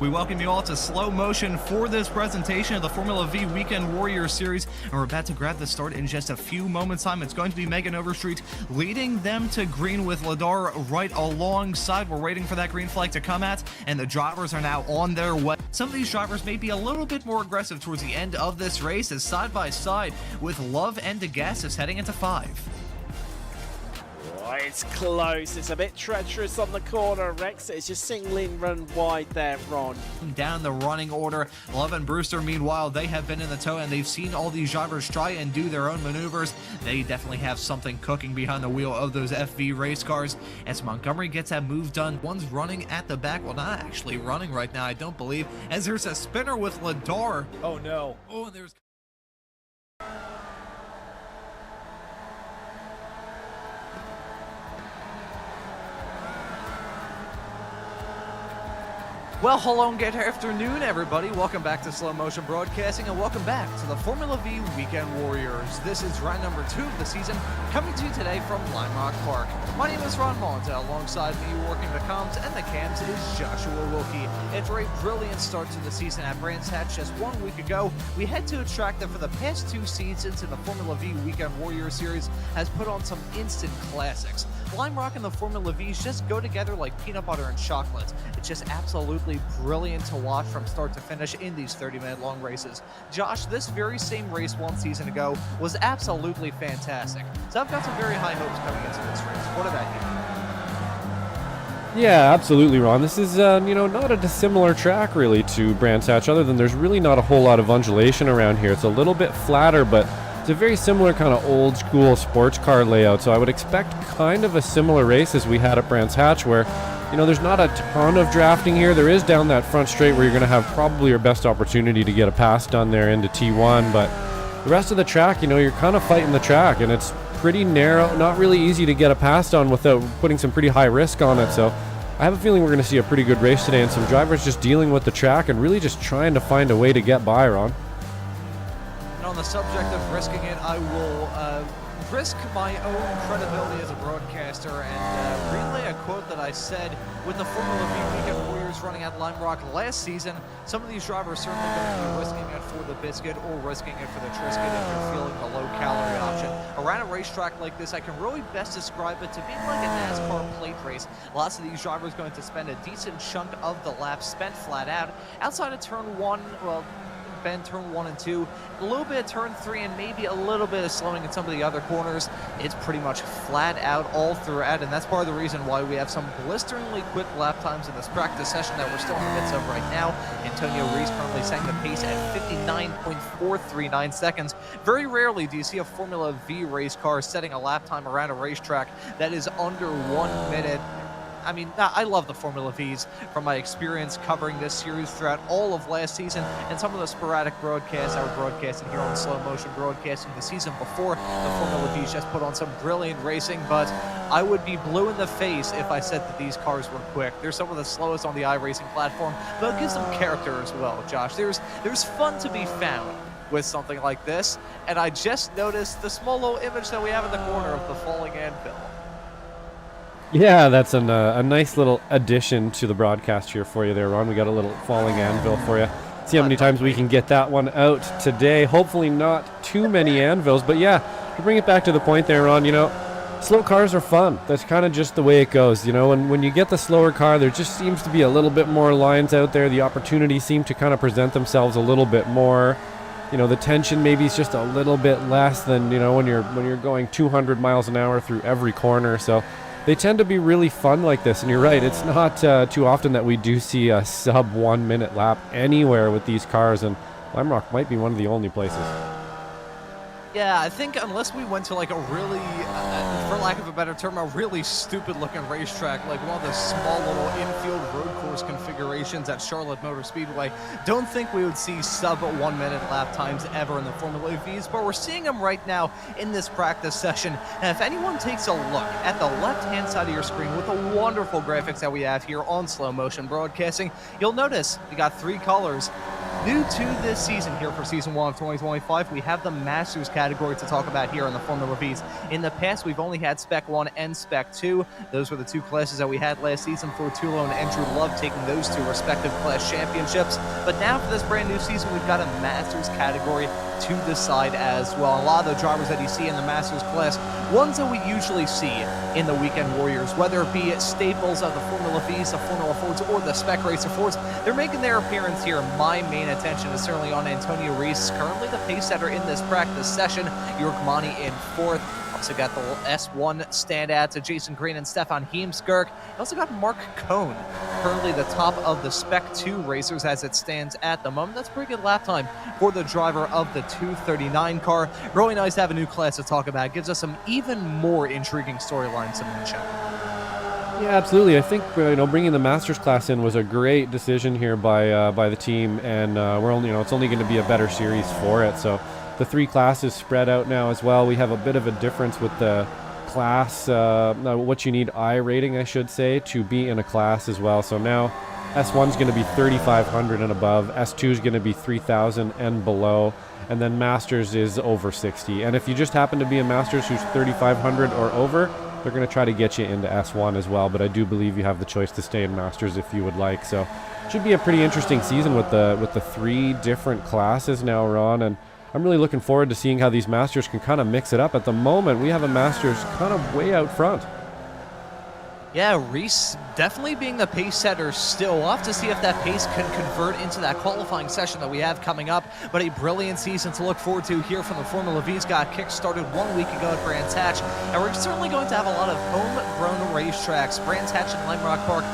We welcome you all to slow motion for this presentation of the Formula Vee Weekend Warriors Series, and we're about to grab the start in just a few moments' time. It's going to be Megan Overstreet leading them to green with Ladar right alongside. We're waiting for that green flag to come at, and the drivers are now on their way. Some of these drivers may be a little bit more aggressive towards the end of this race, as side by side with Love and DeGassis heading into 5. Oh, it's close. It's a bit treacherous on the corner. Rex is just singling run wide there, Ron. Down the running order, Love and Brewster, meanwhile, they have been in the tow and they've seen all these drivers try and do their own maneuvers. They definitely have something cooking behind the wheel of those FV race cars. As Montgomery gets that move done, one's running at the back. Well, not actually running right now, I don't believe, as there's a spinner with Ladar. Oh, no. Oh, and there's... Well, hello and good afternoon, everybody. Welcome back to Slow Motion Broadcasting, and welcome back to the Formula Vee Weekend Warriors. This is round number 2 of the season, coming to you today from Lime Rock Park. My name is Ron Maunz, and alongside me working the comms and the cams is Joshua Wilkie. After a brilliant start to the season at Brands Hatch just 1 week ago, we head to a track that for the past 2 seasons in the Formula Vee Weekend Warriors Series has put on some instant classics. Lime Rock and the Formula V's just go together like peanut butter and chocolate. It's just absolutely brilliant to watch from start to finish in these 30-minute long races. Josh, this very same race 1 season ago was absolutely fantastic. So I've got some very high hopes coming into this race. What about you? Yeah, absolutely, Ron. This is, not a dissimilar track really to Brands Hatch, other than there's really not a whole lot of undulation around here. It's a little bit flatter, but it's a very similar kind of old school sports car layout, so I would expect kind of a similar race as we had at Brands Hatch, where, there's not a ton of drafting here. There is down that front straight where you're going to have probably your best opportunity to get a pass done there into T1, but the rest of the track, you're kind of fighting the track, and it's pretty narrow, not really easy to get a pass done without putting some pretty high risk on it, so I have a feeling we're going to see a pretty good race today, and some drivers just dealing with the track and really just trying to find a way to get by, Ron. On the subject of risking it, I will risk my own credibility as a broadcaster and relay a quote that I said with the Formula Vee Weekend Warriors running at Lime Rock last season. Some of these drivers certainly going to be risking it for the biscuit or risking it for the Triscuit if you're feeling the low-calorie option. Around a racetrack like this, I can really best describe it to being like a NASCAR plate race. Lots of these drivers going to spend a decent chunk of the lap spent flat out. Outside of turn 1, well, bend turn 1 and 2, a little bit of turn 3, and maybe a little bit of slowing in some of the other corners. It's pretty much flat out all throughout, and that's part of the reason why we have some blisteringly quick lap times in this practice session that we're still in the midst of right now. Antonio Rees currently setting the pace at 59.439 seconds. Very rarely do you see a Formula Vee race car setting a lap time around a racetrack that is under 1 minute. I mean, I love the Formula V's from my experience covering this series throughout all of last season and some of the sporadic broadcasts I was broadcasting here on Slow Motion Broadcasting the season before. The Formula V's just put on some brilliant racing, but I would be blue in the face if I said that these cars were quick. They're some of the slowest on the iRacing platform, but it gives them character as well, Josh. There's fun to be found with something like this, and I just noticed the small little image that we have in the corner of the falling anvil. Yeah, that's a nice little addition to the broadcast here for you there, Ron. We got a little falling anvil for you. See how many times we can get that one out today. Hopefully not too many anvils, but yeah, to bring it back to the point there, Ron, slow cars are fun. That's kind of just the way it goes, when you get the slower car, there just seems to be a little bit more lines out there. The opportunities seem to kind of present themselves a little bit more. The tension maybe is just a little bit less than, when you're going 200 miles an hour through every corner. So they tend to be really fun like this, and you're right, it's not too often that we do see a sub 1 minute lap anywhere with these cars, and Lime Rock might be one of the only places. Yeah, I think unless we went to like a really, for lack of a better term, a really stupid looking racetrack, like one of the small little infield road course configurations at Charlotte Motor Speedway, don't think we would see sub 1 minute lap times ever in the Formula V's, but we're seeing them right now in this practice session. And if anyone takes a look at the left-hand side of your screen with the wonderful graphics that we have here on Slow Motion Broadcasting, you'll notice we got 3 colors. New to this season here for Season 1 of 2025, we have the Masters category to talk about here on the Formula Vees. In the past, we've only had Spec 1 and Spec 2. Those were the two classes that we had last season. Fortulo and Andrew Love taking those two respective class championships. But now for this brand new season, we've got a Masters category to decide as well. A lot of the drivers that you see in the Masters class, ones that we usually see in the Weekend Warriors, whether it be staples of the Formula Vees, the Formula Fords, or the Spec Racer Fords, they're making their appearance here. My main attention is certainly on Antonio Reese, currently the pace setter in this practice session. Yurkmani in fourth. Also got the S1 standouts to Jason Green and Stefan Heemskerk. Also got Mark Cohn, currently the top of the Spec 2 racers as it stands at the moment. That's a pretty good lap time for the driver of the 239 car. Really nice to have a new class to talk about. It gives us some even more intriguing storylines to mention. Yeah, absolutely. I think bringing the Masters class in was a great decision here by the team, and we're only it's only going to be a better series for it. So the three classes spread out now as well. We have a bit of a difference with the class, what you need I rating, I should say, to be in a class as well. So now S1 is going to be 3,500 and above, S2 is going to be 3,000 and below, and then Masters is over 60. And if you just happen to be a Masters who's 3,500 or over, they're going to try to get you into S1 as well, but I do believe you have the choice to stay in Masters if you would like. So it should be a pretty interesting season with the three different classes now, Ron, and I'm really looking forward to seeing how these Masters can kind of mix it up. At the moment, we have a Masters kind of way out front. Yeah, Reese definitely being the pace setter still. We'll have to see if that pace can convert into that qualifying session that we have coming up. But a brilliant season to look forward to here from the Formula V's. Got kick-started 1 week ago at Brands Hatch. And we're certainly going to have a lot of homegrown racetracks. Brands Hatch and Lime Rock Park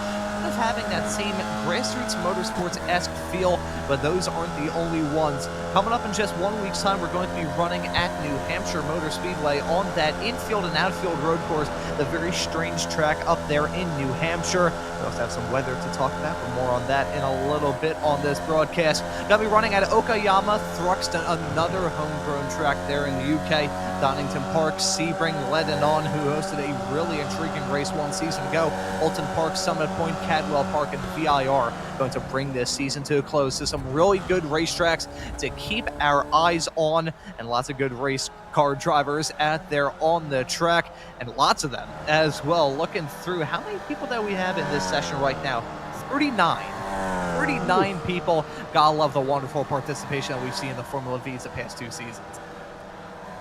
of having that same grassroots motorsports-esque feel, but those aren't the only ones. Coming up in just 1 week's time, we're going to be running at New Hampshire Motor Speedway on that infield and outfield road course, the very strange track up there in New Hampshire. We also have some weather to talk about, but more on that in a little bit on this broadcast. Going to be running at Okayama, Thruxton, another homegrown track there in the UK. Donington Park, Sebring, Lebanon, who hosted a really intriguing race 1 season ago. Alton Park, Summit Point, Cadwell Park, and VIR going to bring this season to a close. So some really good racetracks to keep our eyes on, and lots of good race car drivers out there on the track, and lots of them as well. Looking through how many people that we have in this session right now, 39 people. Gotta love the wonderful participation that we've seen in the Formula V's the past 2 seasons.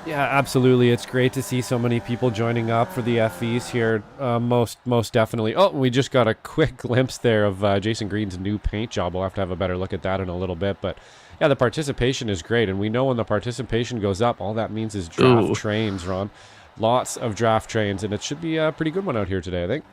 Yeah, absolutely. It's great to see so many people joining up for the FVs here. Most definitely. Oh, we just got a quick glimpse there of Jason Green's new paint job. We'll have to have a better look at that in a little bit. But yeah, the participation is great. And we know when the participation goes up, all that means is draft trains, Ron. Lots of draft trains. And it should be a pretty good one out here today, I think.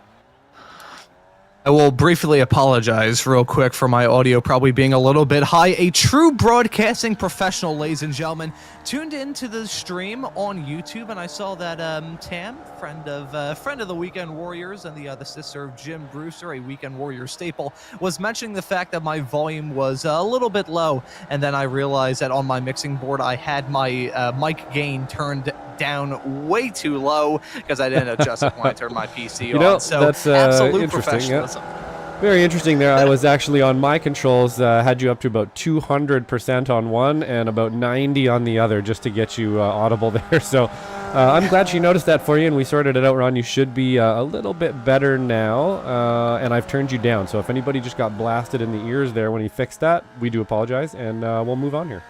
I will briefly apologize real quick for my audio probably being a little bit high. A true broadcasting professional, ladies and gentlemen, tuned into the stream on YouTube, and I saw that Tam, friend of the Weekend Warriors and the sister of Jim Brewster, a Weekend Warrior staple, was mentioning the fact that my volume was a little bit low, and then I realized that on my mixing board I had my mic gain turned down way too low because I didn't adjust it when I turned my PC on. So that's absolute professionalism. Yeah. Very interesting there. I was actually on my controls, had you up to about 200% on one and about 90 on the other just to get you audible there. So I'm glad she noticed that for you, and we sorted it out, Ron. You should be a little bit better now, and I've turned you down. So if anybody just got blasted in the ears there when he fixed that, we do apologize, and we'll move on here.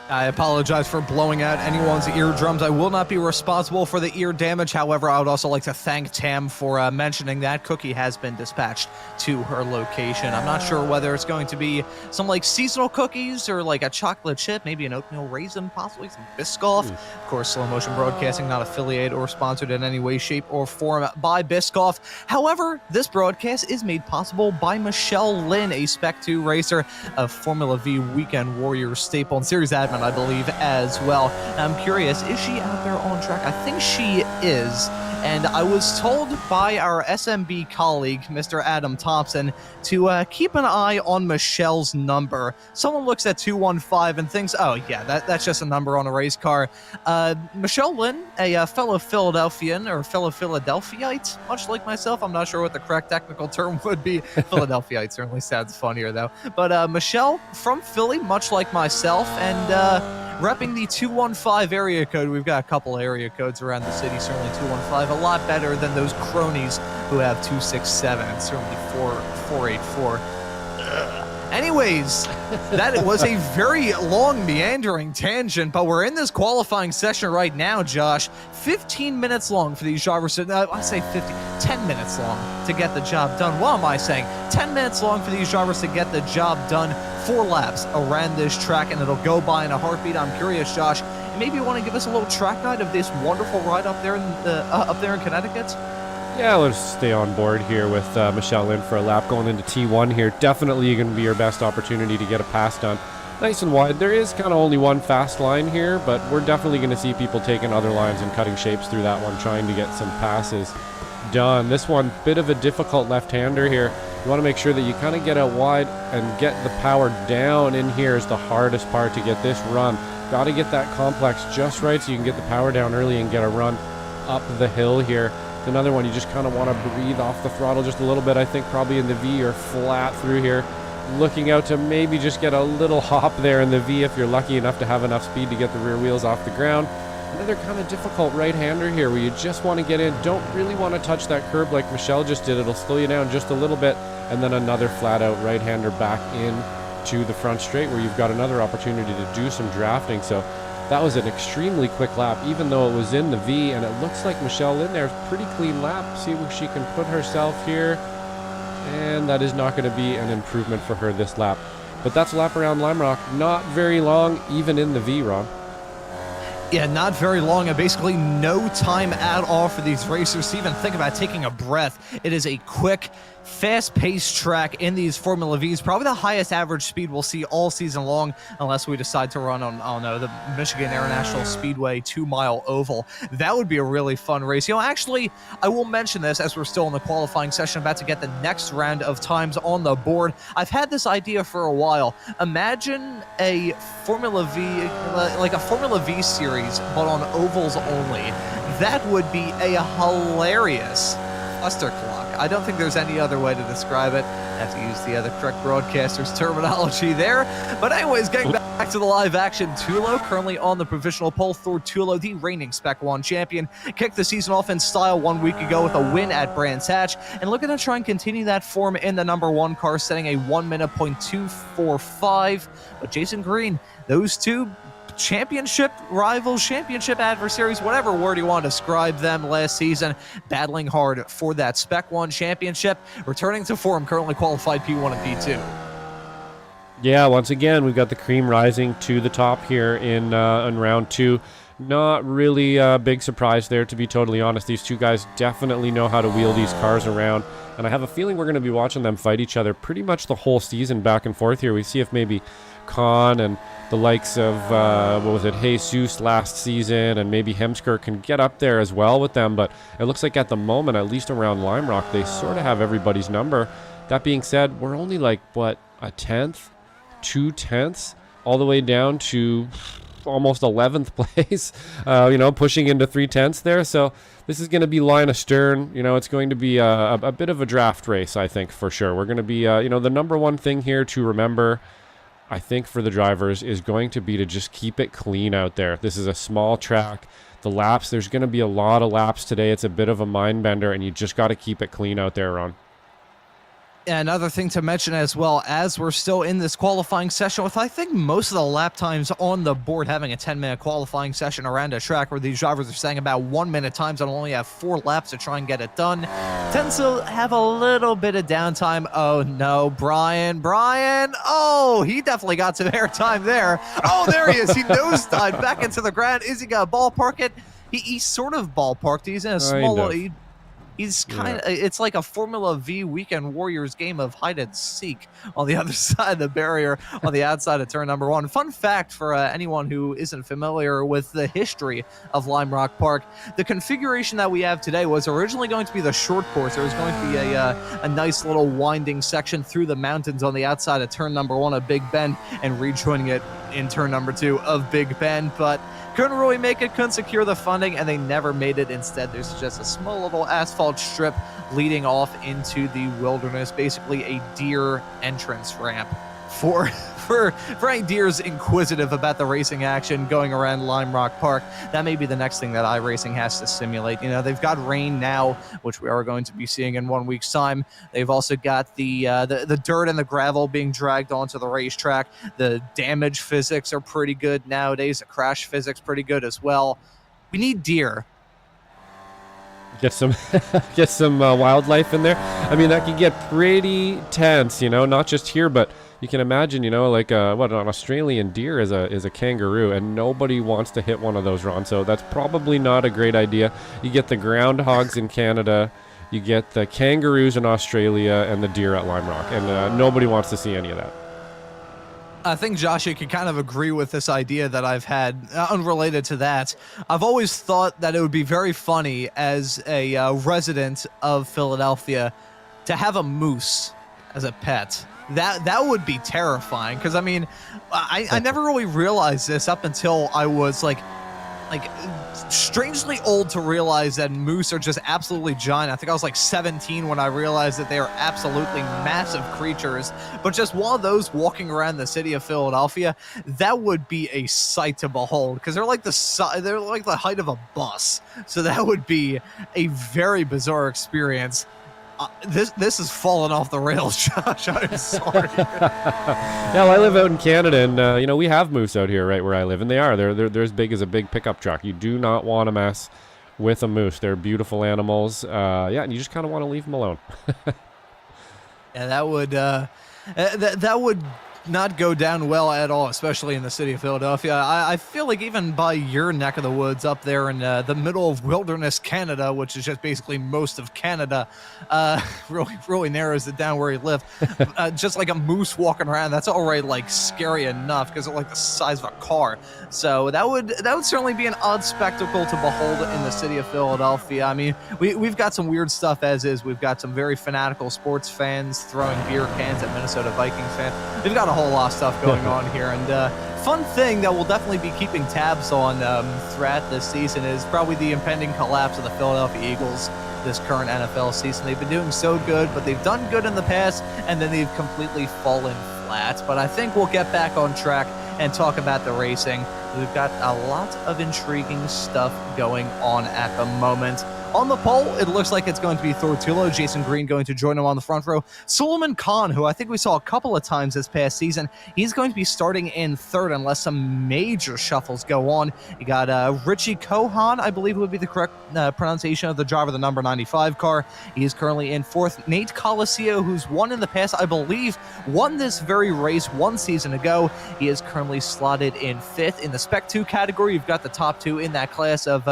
I apologize for blowing out anyone's eardrums. I will not be responsible for the ear damage. However, I would also like to thank Tam for mentioning that. Cookie has been dispatched to her location. I'm not sure whether it's going to be some like seasonal cookies or like a chocolate chip, maybe an oatmeal raisin, possibly some Biscoff. Of course, Slow Motion Broadcasting not affiliated or sponsored in any way, shape, or form by Biscoff. However, this broadcast is made possible by Michelle Lynn, a Spec 2 racer, a Formula V Weekend Warriors staple and series admin, I believe, as well. I'm curious, is she out there on track? I think she is. And I was told by our SMB colleague, Mr. Adam Thompson, to keep an eye on Michelle's number. Someone looks at 215 and thinks, oh, yeah, that's just a number on a race car. Michelle Lynn, a fellow Philadelphian, or fellow Philadelphiite, much like myself. I'm not sure what the correct technical term would be. Philadelphiite certainly sounds funnier, though. But Michelle, from Philly, much like myself, and repping the 215 area code. We've got a couple area codes around the city, certainly 215, a lot better than those cronies who have 267 and certainly 484. Anyways, that was a very long, meandering tangent, but we're in this qualifying session right now, Josh. 15 minutes long for these drivers. I say 10 minutes long to get the job done. What am I saying? 10 minutes long for these drivers to get the job done. 4 laps around this track, and it'll go by in a heartbeat. I'm curious, Josh, maybe you want to give us a little track guide of this wonderful ride up there in Connecticut? Yeah, let's stay on board here with Michelle Lynn for a lap going into T1 here. Definitely going to be your best opportunity to get a pass done. Nice and wide. There is kind of only one fast line here, but we're definitely going to see people taking other lines and cutting shapes through that one, trying to get some passes done. This one, bit of a difficult left-hander here. You want to make sure that you kind of get out wide and get the power down in here is the hardest part to get this run. Got to get that complex just right so you can get the power down early and get a run up the hill here. Another one, you just kind of want to breathe off the throttle just a little bit. I think probably in the V or flat through here. Looking out to maybe just get a little hop there in the V if you're lucky enough to have enough speed to get the rear wheels off the ground. Another kind of difficult right-hander here where you just want to get in. Don't really want to touch that curb like Michelle just did. It'll slow you down just a little bit. And then another flat-out right-hander back in to the front straight where you've got another opportunity to do some drafting. So that was an extremely quick lap, even though it was in the V, and it looks like Michelle in there. Pretty clean lap. See where she can put herself here. And that is not going to be an improvement for her this lap. But that's a lap around Lime Rock. Not very long, even in the V, Ron. Yeah, not very long, and basically no time at all for these racers to even think about taking a breath. It is a quick, fast-paced track in these Formula V's. Probably the highest average speed we'll see all season long, unless we decide to run on, I don't know, the Michigan International Speedway 2-mile oval. That would be a really fun race. You know, actually, I will mention this as we're still in the qualifying session, about to get the next round of times on the board. I've had this idea for a while. Imagine a Formula V, like a Formula V series, but on ovals only. That would be a hilarious clusterclock. I don't think there's any other way to describe it. I have to use the other correct broadcaster's terminology there. But anyways, getting back to the live action, Tulo currently on the provisional pole. Thor Tulo, the reigning Spec 1 champion, kicked the season off in style 1 week ago with a win at Brands Hatch, and looking to try and continue that form in the number 1 car, setting a 1:02.45. But Jason Green, those two championship rivals, championship adversaries, whatever word you want to describe them last season, battling hard for that Spec 1 championship, returning to form, currently qualified P1 and P2. Yeah, once again, we've got the cream rising to the top here in round 2. Not really a big surprise there, to be totally honest. These two guys definitely know how to wheel these cars around, and I have a feeling we're going to be watching them fight each other pretty much the whole season back and forth here. We see if maybe Khan and the likes of, Jesus last season, and maybe Hemsker can get up there as well with them, but it looks like at the moment, at least around Lime Rock, they sort of have everybody's number. That being said, we're only like, what, a tenth? 2/10 all the way down to almost 11th place, pushing into 3/10 there. So this is going to be line astern. It's going to be a bit of a draft race, I think, for sure. We're going to be, the number one thing here to remember, I think, for the drivers is going to be to just keep it clean out there. This is a small track. The laps, there's going to be a lot of laps today. It's a bit of a mind bender, and you just got to keep it clean out there, Ron. Another thing to mention as well, as we're still in this qualifying session with, I think, most of the lap times on the board, having a 10-minute qualifying session around a track where these drivers are saying about 1-minute times and only have 4 laps to try and get it done, tends to have a little bit of downtime. Oh no, Brian, oh, he definitely got some airtime there. Oh, there he is, he nosedived back into the ground. Is he gonna ballpark it? He sort of ballparked. He's in a small little... He's kind of, it's like a Formula Vee Weekend Warriors game of hide and seek on the other side of the barrier on the outside of turn number 1. Fun fact for anyone who isn't familiar with the history of Lime Rock Park, the configuration that we have today was originally going to be the short course. There was going to be a nice little winding section through the mountains on the outside of turn number 1 of Big Bend and rejoining it in turn number 2 of Big Bend, but couldn't really make it, couldn't secure the funding, and they never made it. Instead, there's just a small little asphalt strip leading off into the wilderness, basically a deer entrance ramp for any deers inquisitive about the racing action going around Lime Rock Park. That may be the next thing that iRacing has to simulate. You know, they've got rain now, which we are going to be seeing in 1 week's time. They've also got the dirt and the gravel being dragged onto the racetrack. The damage physics are pretty good nowadays. The crash physics pretty good as well. We need deer. Get some wildlife in there. I mean, that can get pretty tense, you know, not just here, but you can imagine, you know, like an Australian deer is a kangaroo, and nobody wants to hit one of those, Ron. So that's probably not a great idea. You get the groundhogs in Canada, you get the kangaroos in Australia, and the deer at Lime Rock, and nobody wants to see any of that. I think Joshua can kind of agree with this idea that I've had, unrelated to that. I've always thought that it would be very funny as a resident of Philadelphia to have a moose as a pet. That would be terrifying, because I mean, I never really realized this up until I was like strangely old to realize that moose are just absolutely giant. I think I was like 17 when I realized that they are absolutely massive creatures. But just one of those walking around the city of Philadelphia, that would be a sight to behold, because they're like the height of a bus. So that would be a very bizarre experience. This is falling off the rails, Josh. I'm sorry. Yeah, well, I live out in Canada, and you know, we have moose out here right where I live, and they're as big as a big pickup truck. You do not want to mess with a moose. They're beautiful animals. Yeah, and you just kind of want to leave them alone. Yeah, that would not go down well at all, especially in the city of Philadelphia. I feel like even by your neck of the woods up there in the middle of wilderness Canada, which is just basically most of Canada, really narrows it down where you live. Just like a moose walking around, that's already like scary enough because they're like the size of a car. So that would certainly be an odd spectacle to behold in the city of Philadelphia. I mean, we've got some weird stuff as is. We've got some very fanatical sports fans throwing beer cans at Minnesota Vikings fans. We've got a whole lot of stuff going on here, and fun thing that we'll definitely be keeping tabs on throughout this season is probably the impending collapse of the Philadelphia Eagles this current NFL season. They've been doing so good, but they've done good in the past, and then they've completely fallen flat. But I think we'll get back on track and talk about the racing. We've got a lot of intriguing stuff going on at the moment. On the pole, it looks like it's going to be Thortulo, Jason Green going to join him on the front row. Suleiman Khan, who I think we saw a couple of times this past season, he's going to be starting in third unless some major shuffles go on. You got Richie Kohan, I believe would be the correct pronunciation of the driver of the number 95 car. He is currently in fourth. Nate Coliseo, who's won in the past, I believe, won this very race 1 season ago. He is currently slotted in fifth. In the Spec 2 category, you've got the top 2 in that class of...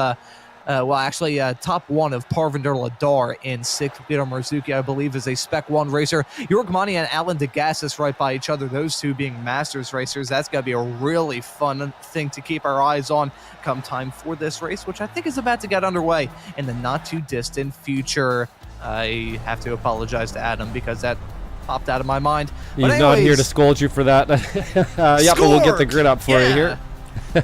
top 1 of Parvinder Ladar in 6th. Peter Marzuki, I believe, is a Spec 1 racer. York Monty and Alan DeGassis right by each other, those two being Masters racers. That's going to be a really fun thing to keep our eyes on come time for this race, which I think is about to get underway in the not-too-distant future. I have to apologize to Adam because that popped out of my mind. He's not here to scold you for that. Yeah, but we'll get the grid up for you here.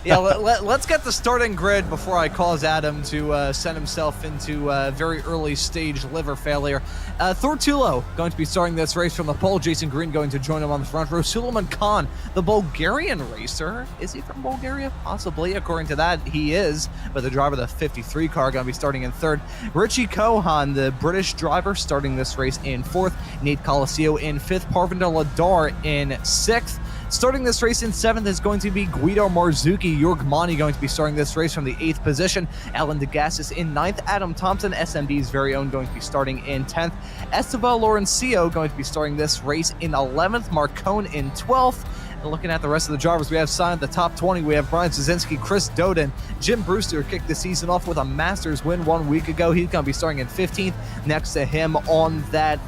Yeah, let's get the starting grid before I cause Adam to send himself into very early stage liver failure. Thortulo going to be starting this race from the pole. Jason Green going to join him on the front row. Suleiman Khan, the Bulgarian racer. Is he from Bulgaria? Possibly. According to that, he is. But the driver of the 53 car going to be starting in third. Richie Kohan, the British driver, starting this race in fourth. Nate Coliseo in fifth. Parvinder Ladar in sixth. Starting this race in 7th is going to be Guido Marzuki. York Monty going to be starting this race from the 8th position. Alan DeGassis in 9th. Adam Thompson, SMB's very own, going to be starting in 10th. Esteban Laurencio going to be starting this race in 11th. Marcone in 12th. Looking at the rest of the drivers, we have signed the top 20. We have Brian Szynski, Chris Doden, Jim Brewster kicked the season off with a Masters win 1 week ago. He's going to be starting in 15th. Next to him on that,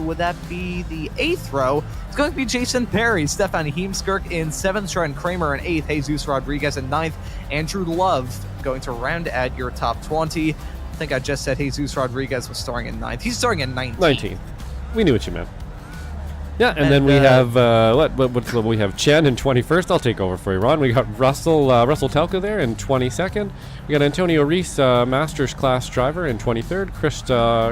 would that be the 8th row? It's going to be Jason Perry, Stefan Heemskirk in 7th, Trent Kramer in 8th, Jesus Rodriguez in 9th, Andrew Love going to round at your top 20. I think I just said Jesus Rodriguez was starting in 9th. He's starting in 19th. 19th. We knew what you meant. Yeah, and then we have what's we have Chen in 21st. I'll take over for you, Ron. We got Russell Telka there in 22nd. We got Antonio Reese, Masters class driver in 23rd.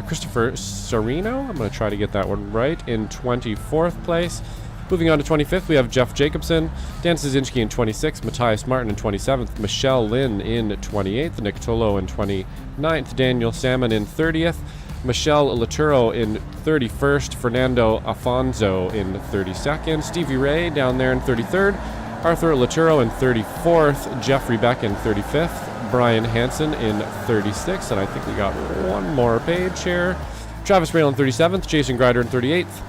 Christopher Sereno, I'm going to try to get that one right, in 24th place. Moving on to 25th, we have Jeff Jacobson, Dan Szynski in 26th, Matthias Martin in 27th, Michelle Lynn in 28th, Nick Tolo in 29th, Daniel Salmon in 30th, Michelle Laturo in 31st, Fernando Afonso in 32nd, Stevie Ray down there in 33rd, Arthur Laturo in 34th, Jeffrey Beck in 35th, Brian Hansen in 36th, and I think we got one more page here. Travis Rail in 37th, Jason Grider in 38th,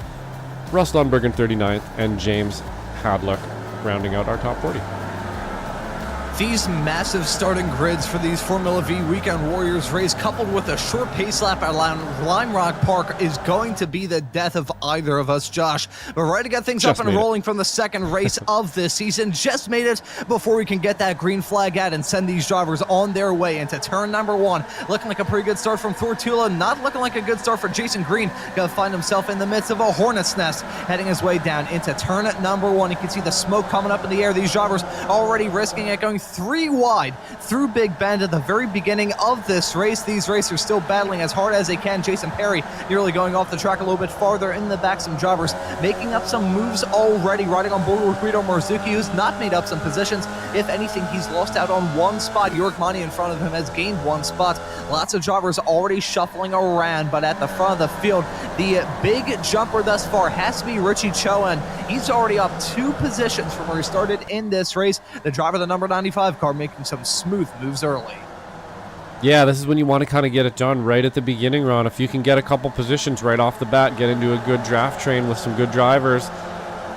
Russ Lundberg in 39th, and James Hadlock rounding out our top 40. These massive starting grids for these Formula Vee Weekend Warriors race, coupled with a short pace lap at Lime Rock Park, is going to be the death of either of us, Josh. But ready to get things up and rolling from the second race of this season. Just made it before we can get that green flag out and send these drivers on their way into turn number 1. Looking like a pretty good start from Thortula. Not looking like a good start for Jason Green. Going to find himself in the midst of a hornet's nest, heading his way down into turn number 1. You can see the smoke coming up in the air. These drivers already risking it, going 3 wide through Big Bend at the very beginning of this race. These racers still battling as hard as they can. Jason Perry nearly going off the track a little bit farther in the back. Some drivers making up some moves already, riding on board with Guido Marzuki, who's not made up some positions. If anything, he's lost out on one spot. York Money in front of him has gained one spot. Lots of drivers already shuffling around, but at the front of the field, the big jumper thus far has to be Richie Choen. He's already up 2 positions from where he started in this race. The driver of the number 95 car making some smooth moves early. Yeah, this is when you want to kind of get it done right at the beginning, Ron. If you can get a couple positions right off the bat, get into a good draft train with some good drivers,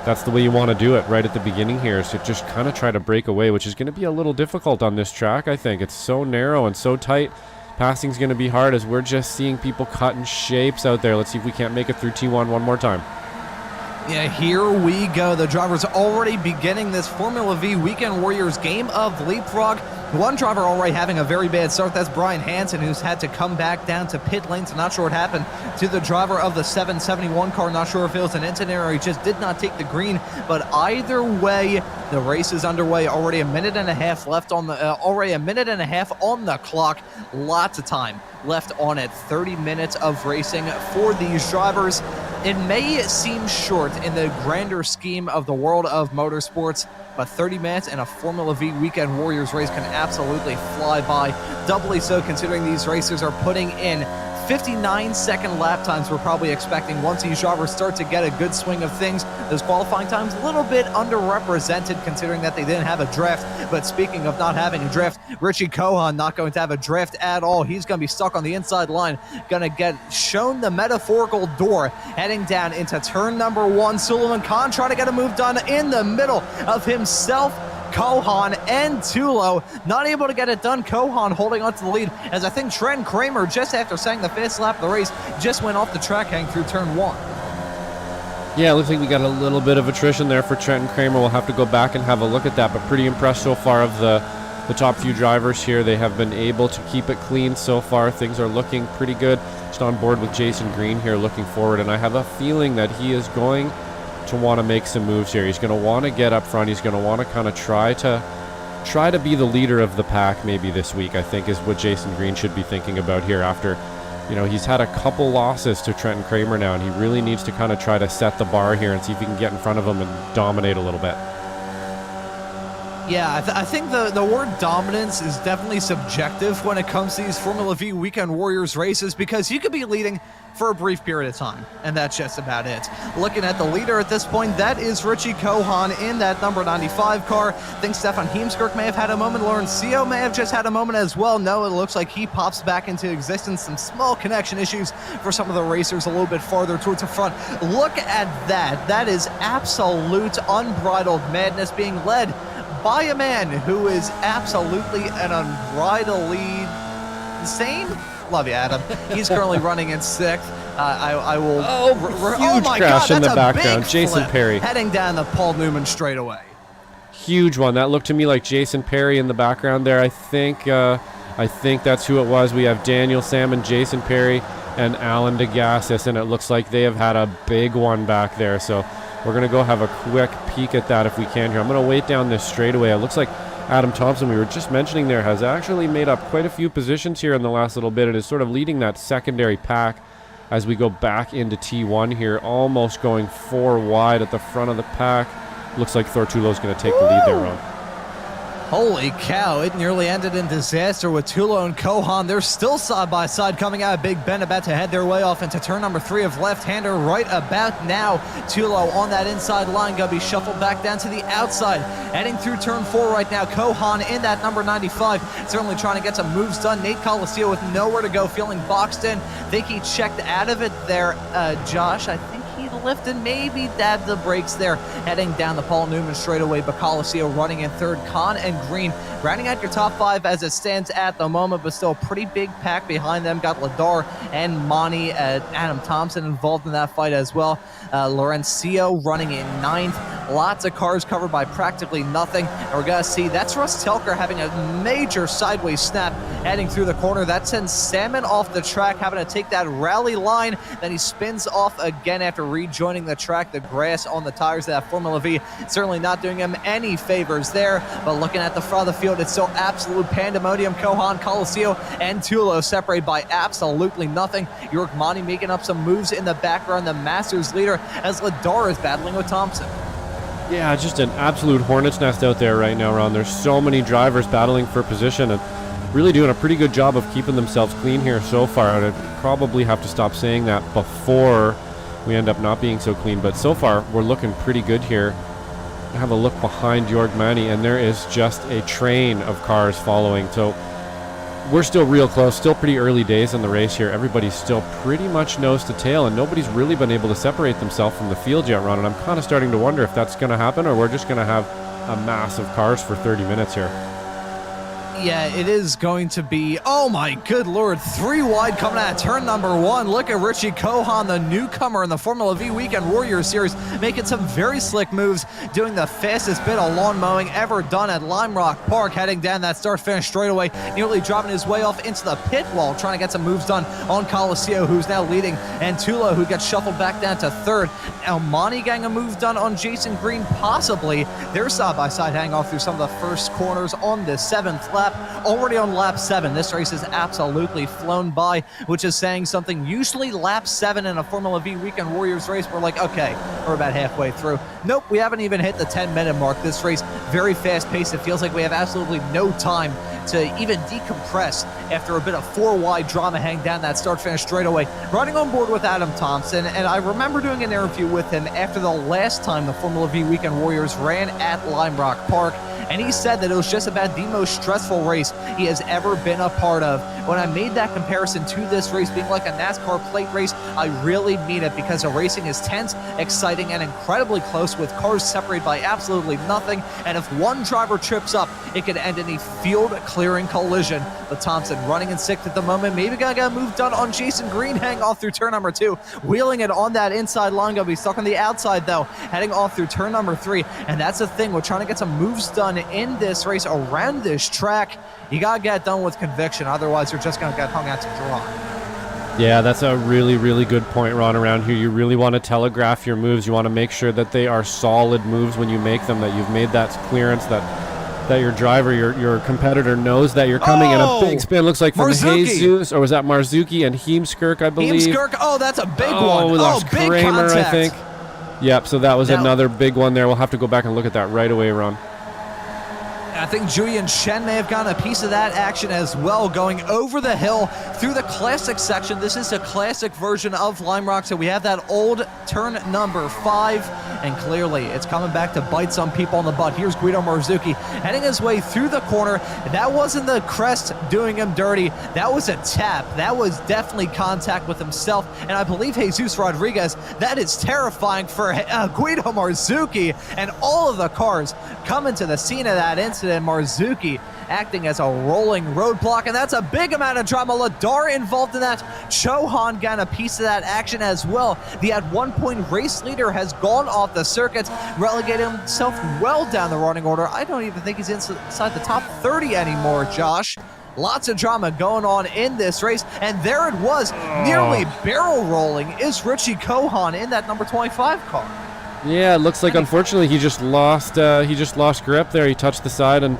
that's the way you want to do it right at the beginning here. So just kind of try to break away, which is going to be a little difficult on this track, I think. It's so narrow and so tight. Passing's going to be hard as we're just seeing people cutting shapes out there. Let's see if we can't make it through T1 one more time. Yeah, here we go. The drivers already beginning this Formula Vee Weekend Warriors game of leapfrog. One driver already having a very bad start. That's Brian Hansen, who's had to come back down to pit lane. So not sure what happened to the driver of the 771 car. Not sure if it was an incident or he just did not take the green. But either way, the race is underway. Already a minute and a half left on the on the clock. Lots of time left on it. 30 minutes of racing for these drivers. It may seem short in the grander scheme of the world of motorsports, but 30 minutes in a Formula Vee Weekend Warriors race can absolutely fly by. Doubly so considering these racers are putting in 59-second lap times we're probably expecting once these drivers start to get a good swing of things. Those qualifying times a little bit underrepresented considering that they didn't have a draft. But speaking of not having a draft, Richie Kohan not going to have a draft at all. He's going to be stuck on the inside line, going to get shown the metaphorical door heading down into turn number 1. Suleiman Khan trying to get a move done in the middle of himself, Kohan, and Tulo. Not able to get it done. Kohan holding on to the lead as I think Trent Kramer, just after saying the fifth lap of the race, just went off the track heading through turn 1. Yeah, it looks like we got a little bit of attrition there for Trent Kramer. We'll have to go back and have a look at that, but pretty impressed so far of the top few drivers here. They have been able to keep it clean so far. Things are looking pretty good. Just on board with Jason Green here looking forward, and I have a feeling that he is going to want to make some moves here. He's going to want to get up front. He's going to want to kind of try to be the leader of the pack maybe this week, I think is what Jason Green should be thinking about here after, you know, he's had a couple losses to Trenton Kramer now, and he really needs to kind of try to set the bar here and see if he can get in front of him and dominate a little bit. Yeah, I think the word dominance is definitely subjective when it comes to these Formula Vee Weekend Warriors races, because you could be leading for a brief period of time, and that's just about it. Looking at the leader at this point, that is Richie Kohan in that number 95 car. I think Stefan Heemskerk may have had a moment. Lawrencio may have just had a moment as well. No, it looks like he pops back into existence. Some small connection issues for some of the racers a little bit farther towards the front. Look at that. That is absolute unbridled madness being led by a man who is absolutely an unbridledly insane. Love you, Adam. He's currently running in 6th. I will. Huge my crash God, in the that's a background. big Jason flip, Perry. heading down the Paul Newman straightaway. Huge one. That looked to me like Jason Perry in the background there. I think that's who it was. We have Daniel Sam and Jason Perry and Alan DeGassis, and it looks like they have had a big one back there. So we're going to go have a quick peek at that if we can here. I'm going to wait down this straightaway. It looks like Adam Thompson, we were just mentioning there, has actually made up quite a few positions here in the last little bit. It is sort of leading that secondary pack as we go back into T1 here, almost going 4 wide at the front of the pack. Looks like Thortulo's going to take the lead there, Ron. Holy cow, it nearly ended in disaster with Tulo and Kohan. They're still side by side coming out of Big Ben, about to head their way off into turn number 3 of left-hander right about now. Tulo on that inside line, gonna be shuffled back down to the outside. Heading through turn 4 right now, Kohan in that number 95, certainly trying to get some moves done. Nate Colasio with nowhere to go, feeling boxed in. Think he checked out of it there, Josh. I think he lifted, maybe dabbed the brakes there, heading down the Paul Newman straightaway. But Colasio running in 3rd, Khan and Green rounding out your top 5 as it stands at the moment, but still a pretty big pack behind them. Got Ladar and Monty, Adam Thompson involved in that fight as well. Lawrencio running in 9th. Lots of cars covered by practically nothing. And we're going to see that's Russ Telker having a major sideways snap heading through the corner. That sends Salmon off the track, having to take that rally line. Then he spins off again after rejoining the track. The grass on the tires of that Formula Vee certainly not doing him any favors there. But looking at the front of the field, it's still absolute pandemonium. Kohan, Colasio, and Tulo separated by absolutely nothing. York Monty making up some moves in the background. The Masters leader as Ladar is battling with Thompson. Yeah, just an absolute hornet's nest out there right now, Ron. There's so many drivers battling for position and really doing a pretty good job of keeping themselves clean here so far. I'd probably have to stop saying that before we end up not being so clean, but so far we're looking pretty good here. Have a look behind Jorg Manny, and there is just a train of cars following. So we're still real close, still pretty early days in the race here. Everybody's still pretty much nose to tail, and nobody's really been able to separate themselves from the field yet, Ron. And I'm kind of starting to wonder if that's going to happen, or we're just going to have a mass of cars for 30 minutes here. Yeah, it is going to be, oh my good lord, 3 wide coming out of turn number 1. Look at Richie Kohan, the newcomer in the Formula Vee Weekend Warriors Series, making some very slick moves, doing the fastest bit of lawn mowing ever done at Lime Rock Park, heading down that start-finish straightaway, nearly driving his way off into the pit wall, trying to get some moves done on Colasio, who's now leading, and Tulo, who gets shuffled back down to 3rd. Now, Monty getting a move done on Jason Green, possibly. They're side-by-side hanging off through some of the first corners on the 7th lap. Already on lap 7. This race has absolutely flown by, which is saying something. Usually lap 7 in a Formula Vee Weekend Warriors race, we're like, okay, we're about halfway through. Nope, we haven't even hit the 10-minute mark. This race, very fast-paced. It feels like we have absolutely no time to even decompress after a bit of 4-wide drama hang down that start-finish straightaway. Running on board with Adam Thompson, and I remember doing an interview with him after the last time the Formula Vee Weekend Warriors ran at Lime Rock Park, and he said that it was just about the most stressful race he has ever been a part of. When I made that comparison to this race being like a NASCAR plate race, I really mean it, because the racing is tense, exciting, and incredibly close, with cars separated by absolutely nothing, and if one driver trips up, it could end in a field-clearing collision. But Thompson running in 6th at the moment, maybe gonna get a move done on Jason Green, hang off through turn number 2, wheeling it on that inside line, gonna be stuck on the outside though, heading off through turn number 3, and that's the thing, we're trying to get some moves done in this race around this track. You gotta get it done with conviction, otherwise you're just gonna get hung out to dry. Yeah, that's a really, really good point, Ron. Around here, you really want to telegraph your moves. You want to make sure that they are solid moves when you make them, that you've made that clearance, that your driver, your competitor knows that you're coming. And a big spin looks like from Marzuki. Jesus, or was that Marzuki and Heemskerk, I believe? Heemskerk, oh, that's a big one. Oh, we lost big Kramer, contact. I think. Yep, so that was Now, another big one there. We'll have to go back and look at that right away, Ron. I think Julian Chen may have gotten a piece of that action as well, going over the hill through the classic section. This is a classic version of Lime Rock, so we have that old turn number 5, and clearly it's coming back to bite some people in the butt. Here's Guido Marzuki heading his way through the corner. That wasn't the crest doing him dirty. That was a tap. That was definitely contact with himself, and I believe Jesus Rodriguez. That is terrifying for Guido Marzuki, and all of the cars coming to the scene of that incident. Marzuki acting as a rolling roadblock, and that's a big amount of drama. Ladar involved in that. Chohan got a piece of that action as well. The at one point race leader has gone off the circuit, relegated himself well down the running order. I don't even think he's inside the top 30 anymore, Josh. Lots of drama going on in this race, and there it was, nearly barrel rolling is Richie Kohan in that number 25 car. Yeah, it looks like unfortunately he just lost grip there. He touched the side and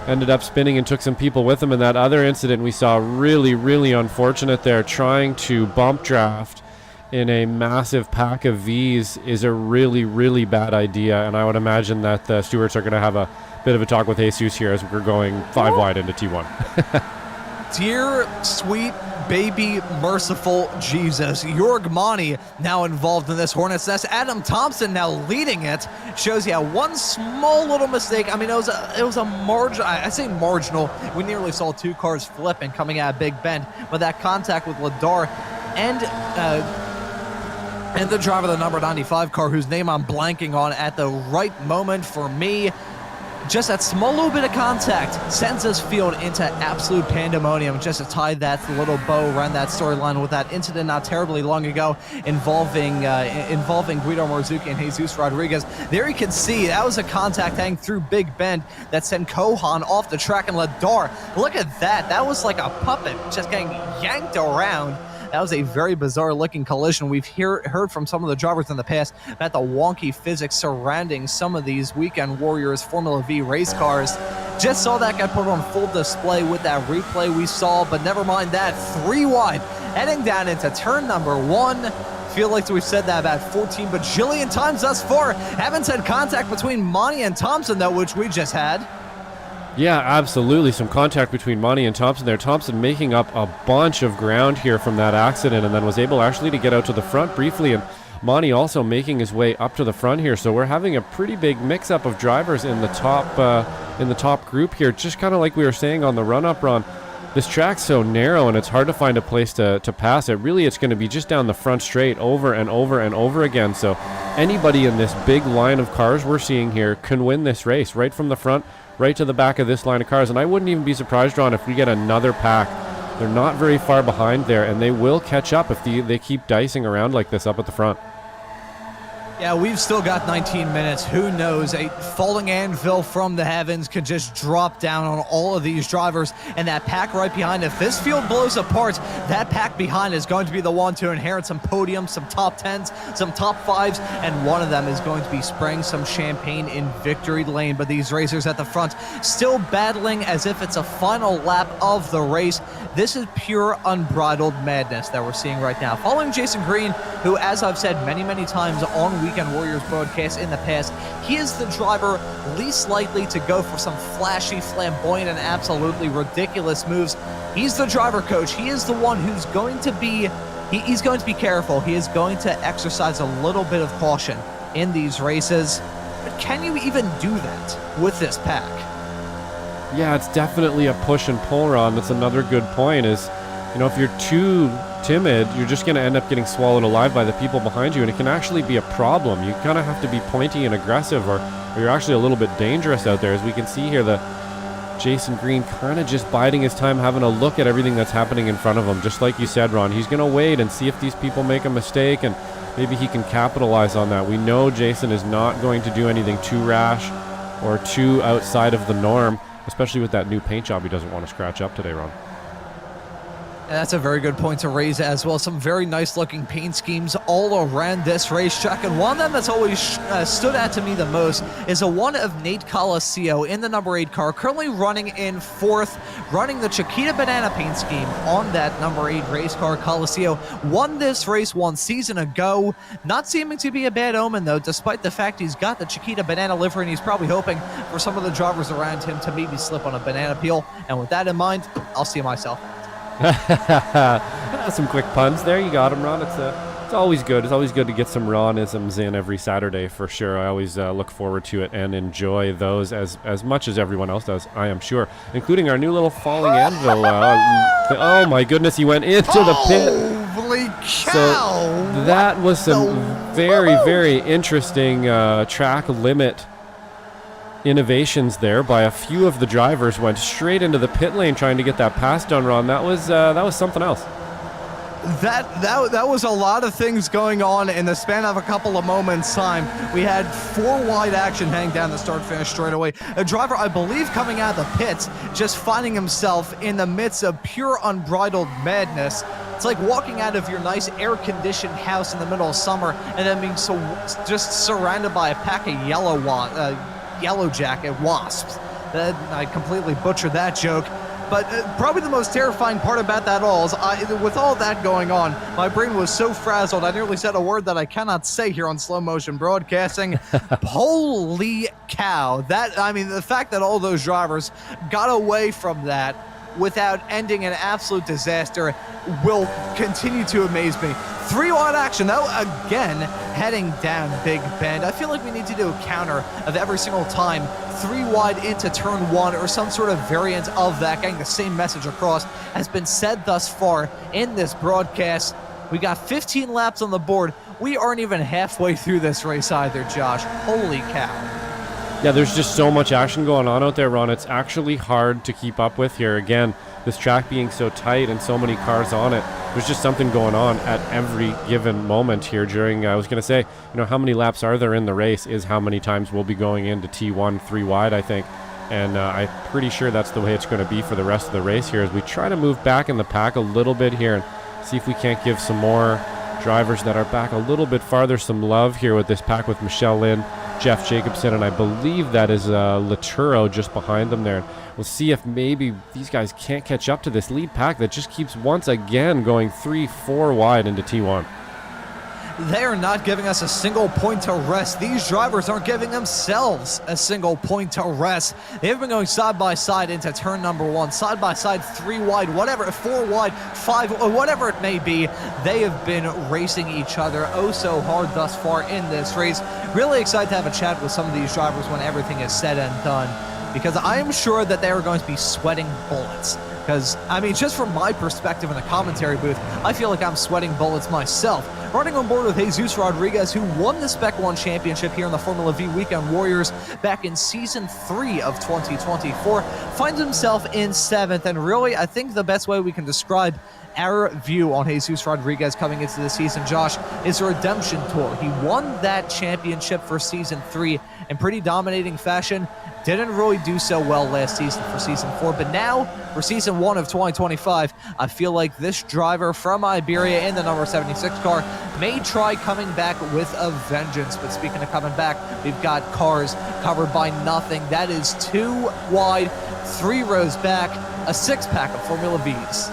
ended up spinning and took some people with him. In that other incident we saw, really, really unfortunate there. Trying to bump draft in a massive pack of V's is a really, really bad idea, and I would imagine that the stewards are going to have a bit of a talk with Jesus here as we're going 5 wide into T1. Dear sweet baby merciful Jesus, Jorg Mani now involved in this Hornet's Nest. Adam Thompson now leading it. Shows you one small little mistake. I mean, it was a marginal. I say marginal. We nearly saw 2 cars flipping coming out of Big Bend, but that contact with Ladar and the driver of the number 95 car, whose name I'm blanking on at the right moment for me. Just that small little bit of contact sends this field into absolute pandemonium. Just to tie that little bow around that storyline with that incident not terribly long ago involving Guido Marzuki and Jesus Rodriguez. There you can see that was a contact hang through Big Bend that sent Kohan off the track, and Ladar, look at that. That was like a puppet just getting yanked around. That was a very bizarre-looking collision. We've heard from some of the drivers in the past about the wonky physics surrounding some of these Weekend Warriors Formula Vee race cars. Just saw that get put on full display with that replay we saw, but never mind that. 3 wide, heading down into turn number 1. Feel like we've said that about 14 bajillion times thus far. Haven't said contact between Mani and Thompson, though, which we just had. Yeah, absolutely. Some contact between Mani and Thompson there. Thompson making up a bunch of ground here from that accident, and then was able actually to get out to the front briefly, and Mani also making his way up to the front here. So we're having a pretty big mix-up of drivers in the top group here. Just kind of like we were saying on the run-up, Ron. This track's so narrow, and it's hard to find a place to pass it. Really, it's going to be just down the front straight over and over and over again. So anybody in this big line of cars we're seeing here can win this race right from the front, right to the back of this line of cars. And I wouldn't even be surprised, Ron, if we get another pack. They're not very far behind there, and they will catch up if they keep dicing around like this up at the front. Yeah, we've still got 19 minutes. Who knows? A falling anvil from the heavens could just drop down on all of these drivers, and that pack right behind. If this field blows apart, that pack behind is going to be the one to inherit some podiums, some top 10s, some top 5s, and one of them is going to be spraying some champagne in victory lane. But these racers at the front still battling as if it's a final lap of the race. This is pure unbridled madness that we're seeing right now. Following Jason Green, who, as I've said many, many times on Weekend Warriors broadcasts in the past, he is the driver least likely to go for some flashy, flamboyant, and absolutely ridiculous moves. He's the driver coach. He is the one who's going to be he's going to be careful. He is going to exercise a little bit of caution in these races. But can you even do that with this pack? Yeah, it's definitely a push and pull, Ron. That's another good point is, if you're too timid, you're just going to end up getting swallowed alive by the people behind you, and it can actually be a problem. You kind of have to be pointy and aggressive, or you're actually a little bit dangerous out there. As we can see here, the Jason Green kind of just biding his time, having a look at everything that's happening in front of him. Just like you said, Ron, he's going to wait and see if these people make a mistake, and maybe he can capitalize on that. We know Jason is not going to do anything too rash or too outside of the norm, especially with that new paint job he doesn't want to scratch up today, Ron. And that's a very good point to raise as well. Some very nice looking paint schemes all around this racetrack. And one of them that's always stood out to me the most is a one of Nate Coliseo in the number 8 car, currently running in 4th, running the Chiquita Banana paint scheme on that number 8 race car. Coliseo won this race 1 season ago. Not seeming to be a bad omen though, despite the fact he's got the Chiquita Banana livery, and he's probably hoping for some of the drivers around him to maybe slip on a banana peel. And with that in mind, I'll see myself. Some quick puns there. You got him, Ron. It's always good. It's always good to get some Ronisms in every Saturday for sure. I always look forward to it and enjoy those as much as everyone else does, I am sure, including our new little falling anvil. Oh my goodness, he went into the pit. Holy cow! So that was some very, very interesting track limit innovations there by a few of the drivers. Went straight into the pit lane trying to get that pass done, Ron. That was something else. That was a lot of things going on in the span of a couple of moments time. We had 4 wide action hang down the start finish straight away. A driver, I believe, coming out of the pits, just finding himself in the midst of pure unbridled madness. It's like walking out of your nice air-conditioned house in the middle of summer and then being so just surrounded by a pack of yellow jacket wasps. I completely butchered that joke. But probably the most terrifying part about that all is with all that going on, my brain was so frazzled I nearly said a word that I cannot say here on slow motion broadcasting. Holy cow. The fact that all those drivers got away from that without ending in absolute disaster will continue to amaze me. 3 wide action though, again, heading down Big Bend. I feel like we need to do a counter of every single time 3 wide into turn 1 or some sort of variant of that, getting the same message across has been said thus far in this broadcast. We got 15 laps on the board. We aren't even halfway through this race either, Josh. Holy cow. Yeah, there's just so much action going on out there, Ron. It's actually hard to keep up with here. Again, this track being so tight and so many cars on it, there's just something going on at every given moment here during, I was going to say, how many laps are there in the race is how many times we'll be going into T1 3 wide, I think. And I'm pretty sure that's the way it's going to be for the rest of the race here as we try to move back in the pack a little bit here and see if we can't give some more drivers that are back a little bit farther some love here with this pack with Michelle Lynn, Jeff Jacobson, and I believe that is Laturo just behind them there. We'll see if maybe these guys can't catch up to this lead pack that just keeps once again going 3-4 wide into T1. They are not giving us a single point to rest. These drivers aren't giving themselves a single point to rest. They've been going side by side into turn number 1, side by side, 3 wide, whatever, 4 wide, 5, or whatever it may be. They have been racing each other oh so hard thus far in this race. Really excited to have a chat with some of these drivers when everything is said and done, because I am sure that they are going to be sweating bullets. Because, just from my perspective in the commentary booth, I feel like I'm sweating bullets myself. Running on board with Jesus Rodriguez, who won the Spec 1 championship here in the Formula Vee Weekend Warriors back in Season 3 of 2024, finds himself in 7th. And really, I think the best way we can describe our view on Jesus Rodriguez coming into the season, Josh, is a redemption tour. He won that championship for Season 3 in pretty dominating fashion. Didn't really do so well last season for Season 4, but now for Season 1 of 2025, I feel like this driver from Iberia in the number 76 car may try coming back with a vengeance. But speaking of coming back, we've got cars covered by nothing. That is 2 wide, 3 rows back, a 6-pack of Formula V's.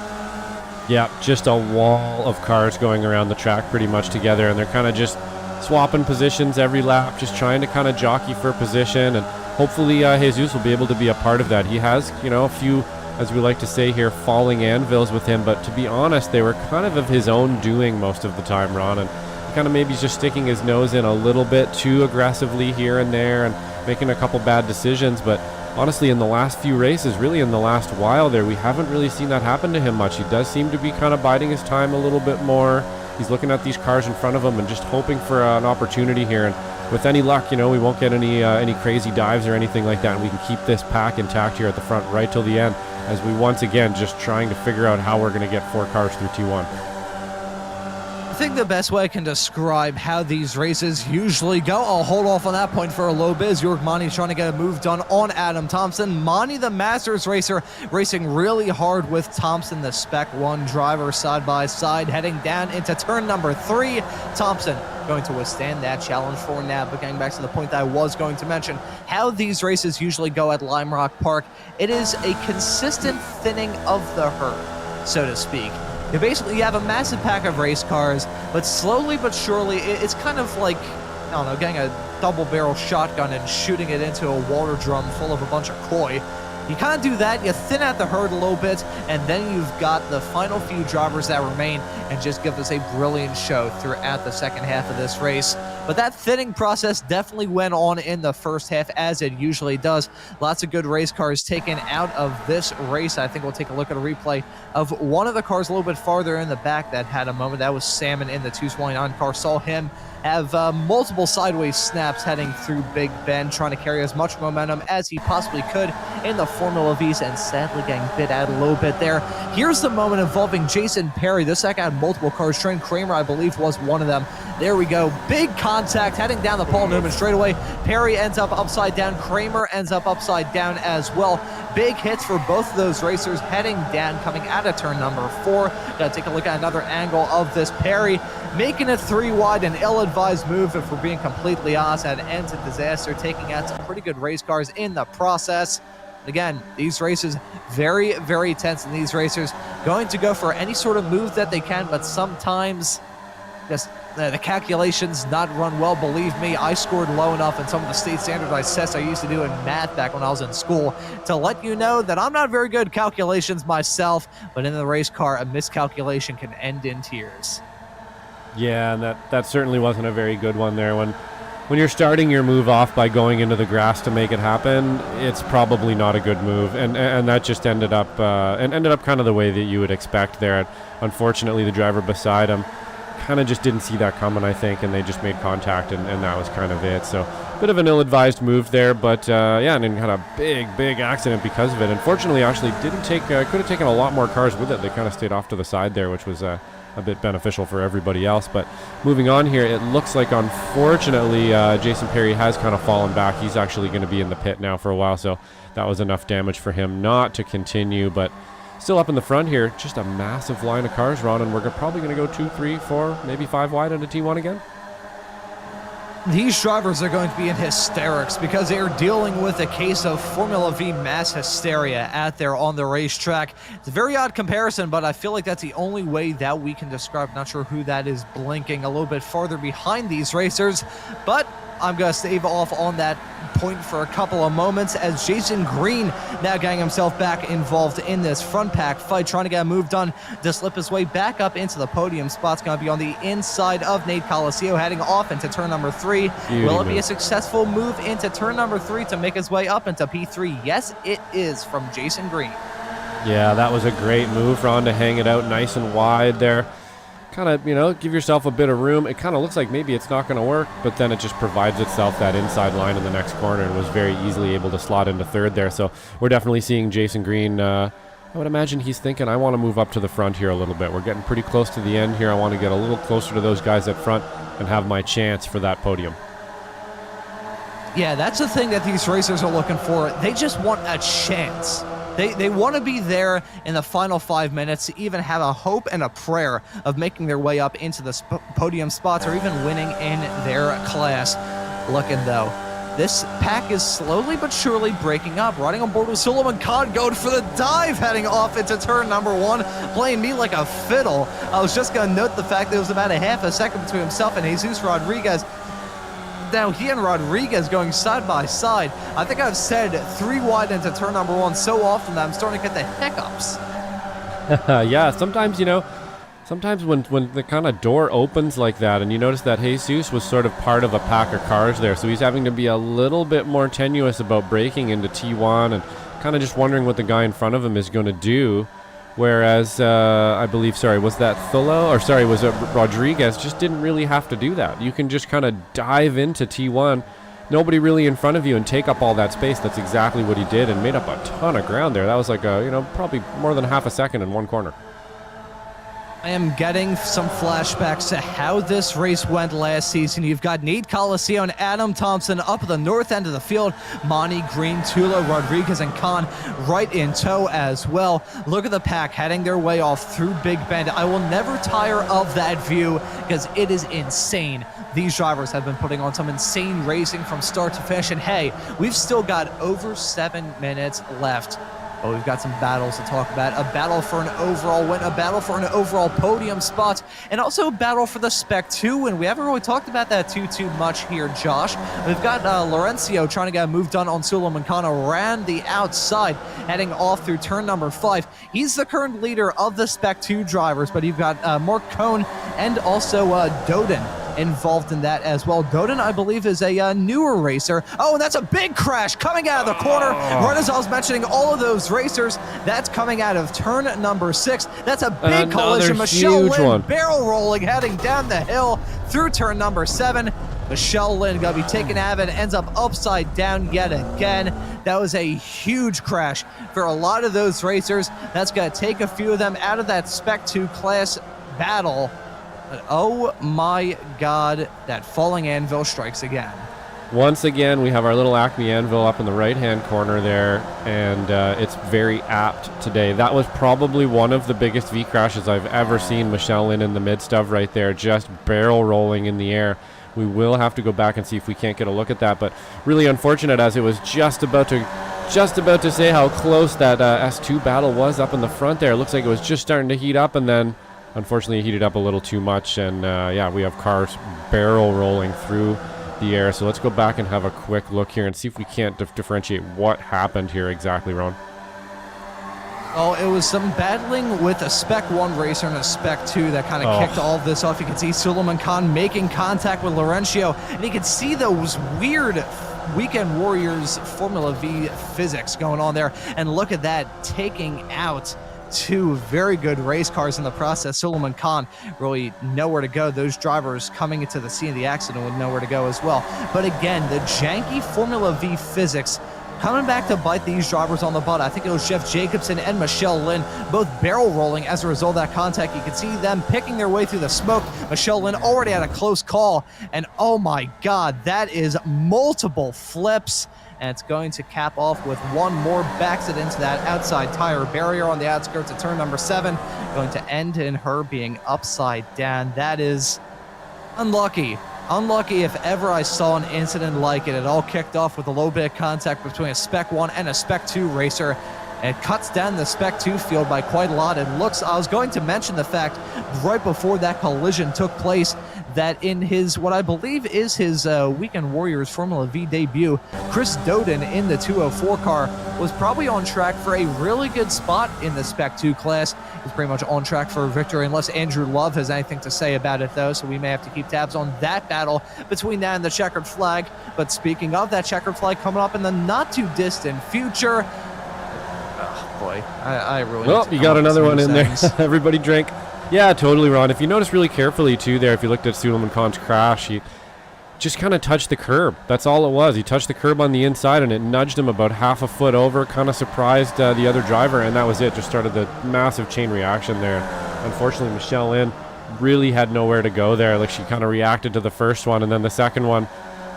Yeah, just a wall of cars going around the track pretty much together, and they're kind of just swapping positions every lap, just trying to kind of jockey for position, and hopefully Jesus will be able to be a part of that. He has, a few, as we like to say here, falling anvils with him, but to be honest, they were kind of his own doing most of the time, Ron, and kind of maybe just sticking his nose in a little bit too aggressively here and there and making a couple bad decisions. But honestly, in the last few races, really in the last while there, we haven't really seen that happen to him much. He does seem to be kind of biding his time a little bit more. He's looking at these cars in front of him and just hoping for an opportunity here. And with any luck, we won't get any crazy dives or anything like that, and we can keep this pack intact here at the front right till the end, as we once again just trying to figure out how we're going to get 4 cars through T1. I think the best way I can describe how these races usually go, I'll hold off on that point for a low bit, as York Monty's trying to get a move done on Adam Thompson. Monty, the Masters racer, racing really hard with Thompson, the Spec 1 driver, side by side, heading down into turn number 3. Thompson going to withstand that challenge for now, but getting back to the point that I was going to mention, how these races usually go at Lime Rock Park, it is a consistent thinning of the herd, so to speak. You have a massive pack of race cars, but slowly but surely, it's kind of like, I don't know, getting a double-barrel shotgun and shooting it into a water drum full of a bunch of koi. You kind of do that, you thin out the herd a little bit, and then you've got the final few drivers that remain and just give us a brilliant show throughout the second half of this race. But that thinning process definitely went on in the first half, as it usually does. Lots of good race cars taken out of this race. I think we'll take a look at a replay of one of the cars a little bit farther in the back that had a moment. That was Salmon in the 229 car. Saw him have multiple sideways snaps heading through Big Bend, trying to carry as much momentum as he possibly could in the Formula V's, and sadly getting bit out a little bit there. Here's the moment involving Jason Perry. This second had multiple cars. Trent Kramer, I believe, was one of them. There we go. Big contact heading down the Paul Newman straightaway. Perry ends up upside down. Kramer ends up upside down as well. Big hits for both of those racers heading down, coming out of turn number 4. Gotta take a look at another angle of this. Perry making it 3 wide, an ill-advised move, if we're being completely honest, that ends in disaster, taking out some pretty good race cars in the process. Again, these races, very, very tense, and these racers going to go for any sort of move that they can, but sometimes just the calculations not run well. Believe me, I scored low enough in some of the state standardized tests I used to do in math back when I was in school to let you know that I'm not very good at calculations myself, but in the race car, a miscalculation can end in tears. Yeah, and that certainly wasn't a very good one there. When you're starting your move off by going into the grass to make it happen, it's probably not a good move, and that just ended up kind of the way that you would expect there. Unfortunately, the driver beside him kind of just didn't see that coming, I think, and they just made contact, and that was kind of it. So bit of an ill-advised move there, but yeah, and then had a big accident because of it. Unfortunately, actually didn't take could have taken a lot more cars with it. They kind of stayed off to the side there, which was a bit beneficial for everybody else. But moving on here, it looks like, unfortunately, Jason Perry has kind of fallen back. He's actually going to be in the pit now for a while, so that was enough damage for him not to continue. But still up in the front here, just a massive line of cars, Ron, and we're probably going to go 2, 3, 4, maybe 5 wide into T1 again. These drivers are going to be in hysterics because they are dealing with a case of Formula V mass hysteria out there on the racetrack. It's a very odd comparison, but I feel like that's the only way that we can describe. Not sure who that is blinking a little bit farther behind these racers, but I'm going to stave off on that point for a couple of moments as Jason Green now getting himself back involved in this front pack fight, trying to get a move done to slip his way back up into the podium spot's going to be on the inside of Nate Coliseo, heading off into turn number 3. Will it be a successful move into turn number 3 to make his way up into P3? Yes, it is, from Jason Green. Yeah, that was a great move, Ron, to hang it out nice and wide there. Kind of, give yourself a bit of room. It kind of looks like maybe it's not going to work, but then it just provides itself that inside line in the next corner and was very easily able to slot into third there. So we're definitely seeing Jason Green. I would imagine he's thinking, I want to move up to the front here a little bit. We're getting pretty close to the end here. I want to get a little closer to those guys up front and have my chance for that podium. Yeah, that's the thing that these racers are looking for. They just want a chance. They want to be there in the final 5 minutes to even have a hope and a prayer of making their way up into the podium spots or even winning in their class. Looking, though, this pack is slowly but surely breaking up. Riding on board with Suleiman Khan going for the dive, heading off into turn number 1, playing me like a fiddle. I was just going to note the fact that it was about a half a second between himself and Jesus Rodriguez. Now he and Rodriguez going side by side. I think I've said 3 wide into turn number 1 so often that I'm starting to get the hiccups. Yeah, sometimes, sometimes when the kind of door opens like that, and you notice that Jesus was sort of part of a pack of cars there, so he's having to be a little bit more tenuous about breaking into T1 and kind of just wondering what the guy in front of him is going to do. Whereas, I believe, was that Thullo? Was it Rodriguez? Just didn't really have to do that. You can just kind of dive into T1, nobody really in front of you, and take up all that space. That's exactly what he did and made up a ton of ground there. That was like probably more than half a second in one corner. I am getting some flashbacks to how this race went last season. You've got Nate Coliseum and Adam Thompson up at the north end of the field. Monty, Green, Tula, Rodriguez, and Khan right in tow as well. Look at the pack heading their way off through Big Bend. I will never tire of that view because it is insane. These drivers have been putting on some insane racing from start to finish. And hey, we've still got over 7 minutes left. But we've got some battles to talk about. A battle for an overall win, a battle for an overall podium spot, and also a battle for the Spec 2 win. We haven't really talked about that too much here, Josh. We've got Laurencio trying to get a move done on Suleiman Khan around the outside, heading off through turn number 5. He's the current leader of the Spec 2 drivers, but you've got Mark Cohn and also Doden involved in that as well. Doden, I believe, is a newer racer. Oh, and that's a big crash coming out of the corner. Right as I was mentioning all of those racers, that's coming out of turn number 6. That's a big collision. Michelle Lynn barrel rolling, heading down the hill through turn number 7. Michelle Lynn going to be taken out of it, ends up upside down yet again. That was a huge crash for a lot of those racers. That's going to take a few of them out of that Spec 2 class battle. But oh my God, that falling anvil strikes again. Once again, we have our little Acme anvil up in the right-hand corner there, and it's very apt today. That was probably one of the biggest V crashes I've ever seen. Michelle Lynn in the midst of right there, just barrel rolling in the air. We will have to go back and see if we can't get a look at that, but really unfortunate, as it was just about to say how close that S2 battle was up in the front there. It looks like it was just starting to heat up, and then unfortunately it heated up a little too much, and yeah, we have cars barrel rolling through the air. So let's go back and have a quick look here and see if we can't differentiate what happened here exactly, Ron. Oh, it was some battling with a Spec 1 racer and a Spec 2 that kind of kicked all of this off. You can see Suleiman Khan making contact with Laurencio, and you can see those weird Weekend Warriors Formula Vee physics going on there. And look at that, taking out 2 very good race cars in the process. Suleiman Khan really nowhere to go. Those drivers coming into the scene of the accident with nowhere to go as well. But again, the janky Formula Vee physics coming back to bite these drivers on the butt. I think it was Jeff Jacobson and Michelle Lynn both barrel rolling as a result of that contact. You can see them picking their way through the smoke. Michelle Lynn already had a close call, and oh my God, that is multiple flips. And it's going to cap off with one more, backs it into that outside tire barrier on the outskirts of turn number 7, going to end in her being upside down. That is unlucky. Unlucky if ever I saw an incident like it. It all kicked off with a low bit of contact between a Spec 1 and a Spec 2 racer. And it cuts down the Spec 2 field by quite a lot. It looks, I was going to mention the fact right before that collision took place that in his, what I believe is his Weekend Warriors Formula V debut, Chris Doden in the 204 car was probably on track for a really good spot in the Spec 2 class. He's pretty much on track for a victory, unless Andrew Love has anything to say about it, though, so we may have to keep tabs on that battle between that and the checkered flag. But speaking of that checkered flag coming up in the not-too-distant future, oh boy, I really well, you got another one in there. Everybody drink. Yeah, totally, Ron. If you notice really carefully, too, there, if you looked at Suleiman Khan's crash, he just kind of touched the curb. That's all it was. He touched the curb on the inside, and it nudged him about half a foot over, kind of surprised the other driver, and that was it. Just started the massive chain reaction there. Unfortunately, Michelle Lynn really had nowhere to go there. Like, she kind of reacted to the first one, and then the second one,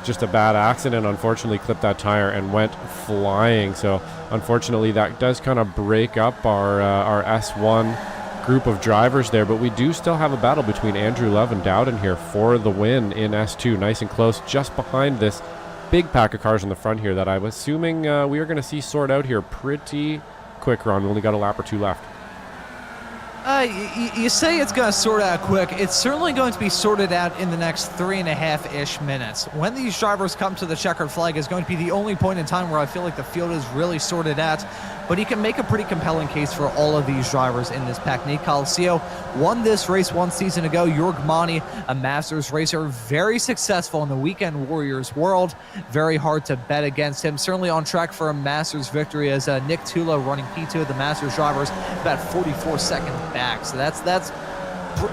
just a bad accident, unfortunately clipped that tire and went flying. So unfortunately that does kind of break up our S1 group of drivers there, but we do still have a battle between Andrew Love and Dowden here for the win in S2, nice and close, just behind this big pack of cars in the front here that I'm assuming we are going to see sort out here pretty quick, Ron. We only got a lap or 2 left. You say it's going to sort out quick. It's certainly going to be sorted out in the next 3.5-ish minutes. When these drivers come to the checkered flag is going to be the only point in time where I feel like the field is really sorted out. But he can make a pretty compelling case for all of these drivers in this pack. Nate Coliseum won this race 1 season ago. Jörg Mani, a Masters racer, very successful in the Weekend Warriors world. Very hard to bet against him. Certainly on track for a Masters victory, as Nick Tula running P2 of the Masters drivers, about 44 seconds back. So that's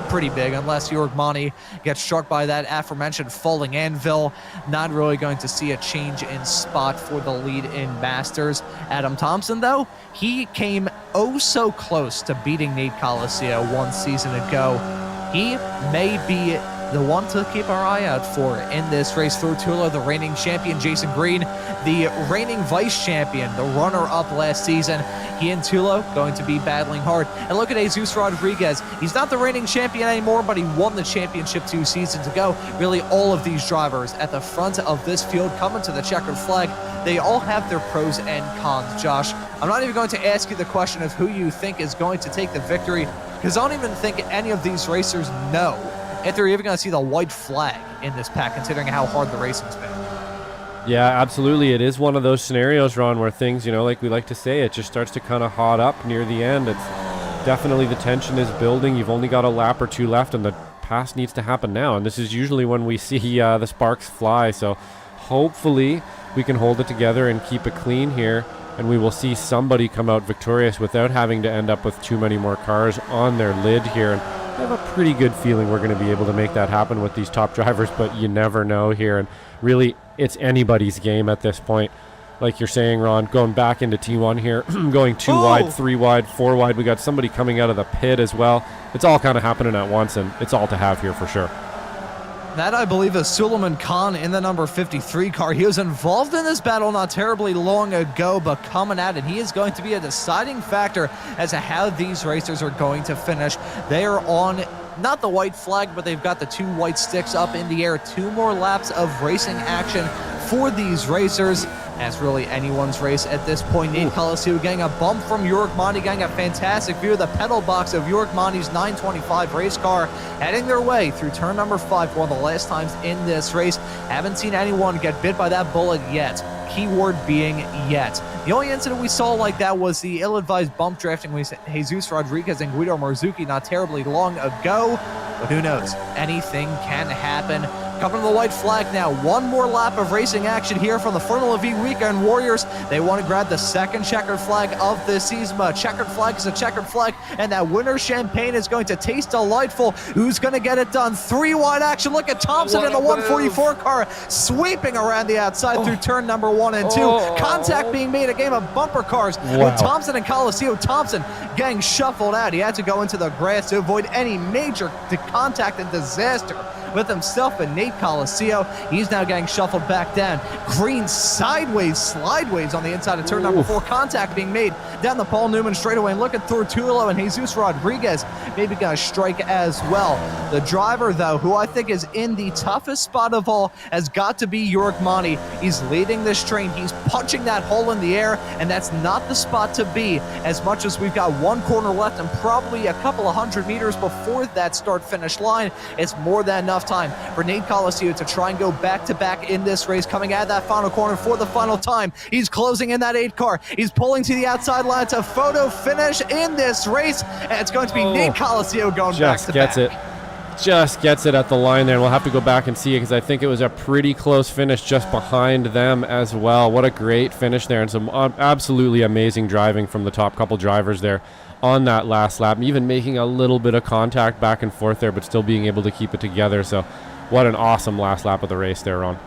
pretty big unless Yorgmani gets struck by that aforementioned falling anvil. Not really going to see a change in spot for the lead in Masters. Adam Thompson, though, he came oh so close to beating Nate Coliceo 1 season ago. He may be the one to keep our eye out for in this race. Through Tulo, the reigning champion, Jason Green, the reigning vice champion, the runner-up last season. He and Tulo going to be battling hard. And look at Jesus Rodriguez. He's not the reigning champion anymore, but he won the championship 2 seasons ago. Really, all of these drivers at the front of this field coming to the checkered flag, they all have their pros and cons, Josh. I'm not even going to ask you the question of who you think is going to take the victory, because I don't even think any of these racers know if they're even going to see the white flag in this pack, considering how hard the racing's been. Yeah, absolutely. It is one of those scenarios, Ron, where things, like we like to say, it just starts to kind of hot up near the end. It's definitely, the tension is building. You've only got a lap or 2 left, and the pass needs to happen now. And this is usually when we see the sparks fly. So hopefully we can hold it together and keep it clean here, and we will see somebody come out victorious without having to end up with too many more cars on their lid here. And I have a pretty good feeling we're going to be able to make that happen with these top drivers, but you never know here. And really, it's anybody's game at this point. Like you're saying, Ron, going back into T1 here, going 2 wide, 3 wide, 4 wide. We got somebody coming out of the pit as well. It's all kind of happening at once, and it's all to have here for sure. That, I believe, is Suleiman Khan in the number 53 car. He was involved in this battle not terribly long ago, but coming at it, he is going to be a deciding factor as to how these racers are going to finish. They are on not the white flag, but they've got the 2 white sticks up in the air. 2 more laps of racing action for these racers. As really anyone's race at this point. Nate Coliceo getting a bump from Yorgmani, getting a fantastic view of the pedal box of Yorgmani's 925 race car, heading their way through turn number 5 for one of the last times in this race. Haven't seen anyone get bit by that bullet yet. Keyword being yet. The only incident we saw like that was the ill-advised bump drafting with Jesus Rodriguez and Guido Marzucchi not terribly long ago. But who knows? Anything can happen. Coming to the white flag now. 1 more lap of racing action here from the Formula Vee Weekend Warriors. They want to grab the 2nd checkered flag of the season. A checkered flag is a checkered flag, and that winner's champagne is going to taste delightful. Who's going to get it done? 3 wide action. Look at Thompson in the 144 car sweeping around the outside through turn number 1 and 2. Contact being made, a game of bumper cars with Thompson and Coliceo. Thompson getting shuffled out. He had to go into the grass to avoid any major contact and disaster with himself and Nate Coliceo. He's now getting shuffled back down. Green sideways, slideways on the inside of turn number 4. Contact being made down the Paul Newman straightaway, and looking through Tulo, and Jesus Rodriguez maybe gonna strike as well. The driver, though, who I think is in the toughest spot of all, has got to be Yorgmani. He's leading this train. He's punching that hole in the air, and that's not the spot to be, as much as we've got 1 corner left and probably a couple of 100 meters before that start-finish line. It's more than enough time for Nate Coliceo to try and go back-to-back in this race, coming out of that final corner for the final time. He's closing in that 8 car. He's pulling to the outside line to photo finish in this race, and it's going to be Nate Coliceo going back-to-back. Just gets it at the line there, and we'll have to go back and see it, because I think it was a pretty close finish just behind them as well. What a great finish there, and some absolutely amazing driving from the top couple drivers there on that last lap, even making a little bit of contact back and forth there, but still being able to keep it together. So what an awesome last lap of the race there, Ron.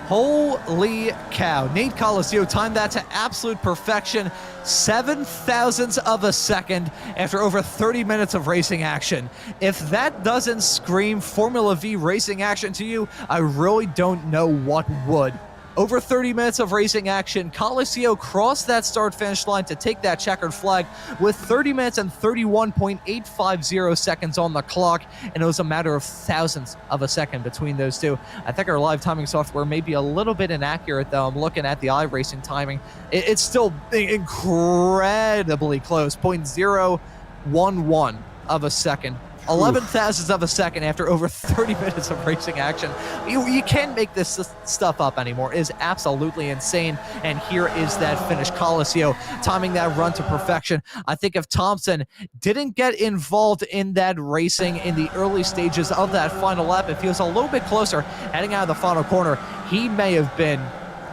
Holy cow. Nate Coliceo timed that to absolute perfection. 7,000ths of a second after over 30 minutes of racing action. If that doesn't scream Formula Vee racing action to you, I really don't know what would. Over 30 minutes of racing action. Coliceo crossed that start-finish line to take that checkered flag with 30 minutes and 31.850 seconds on the clock, and it was a matter of thousandths of a second between those two. I think our live timing software may be a little bit inaccurate, though. I'm looking at the iRacing timing. It's still incredibly close, 0.011 of a second. 11,000ths of a second after over 30 minutes of racing action. You can't make this stuff up anymore. It is absolutely insane. And here is that finish. Coliceo timing that run to perfection. I think if Thompson didn't get involved in that racing in the early stages of that final lap, if he was a little bit closer heading out of the final corner, he may have been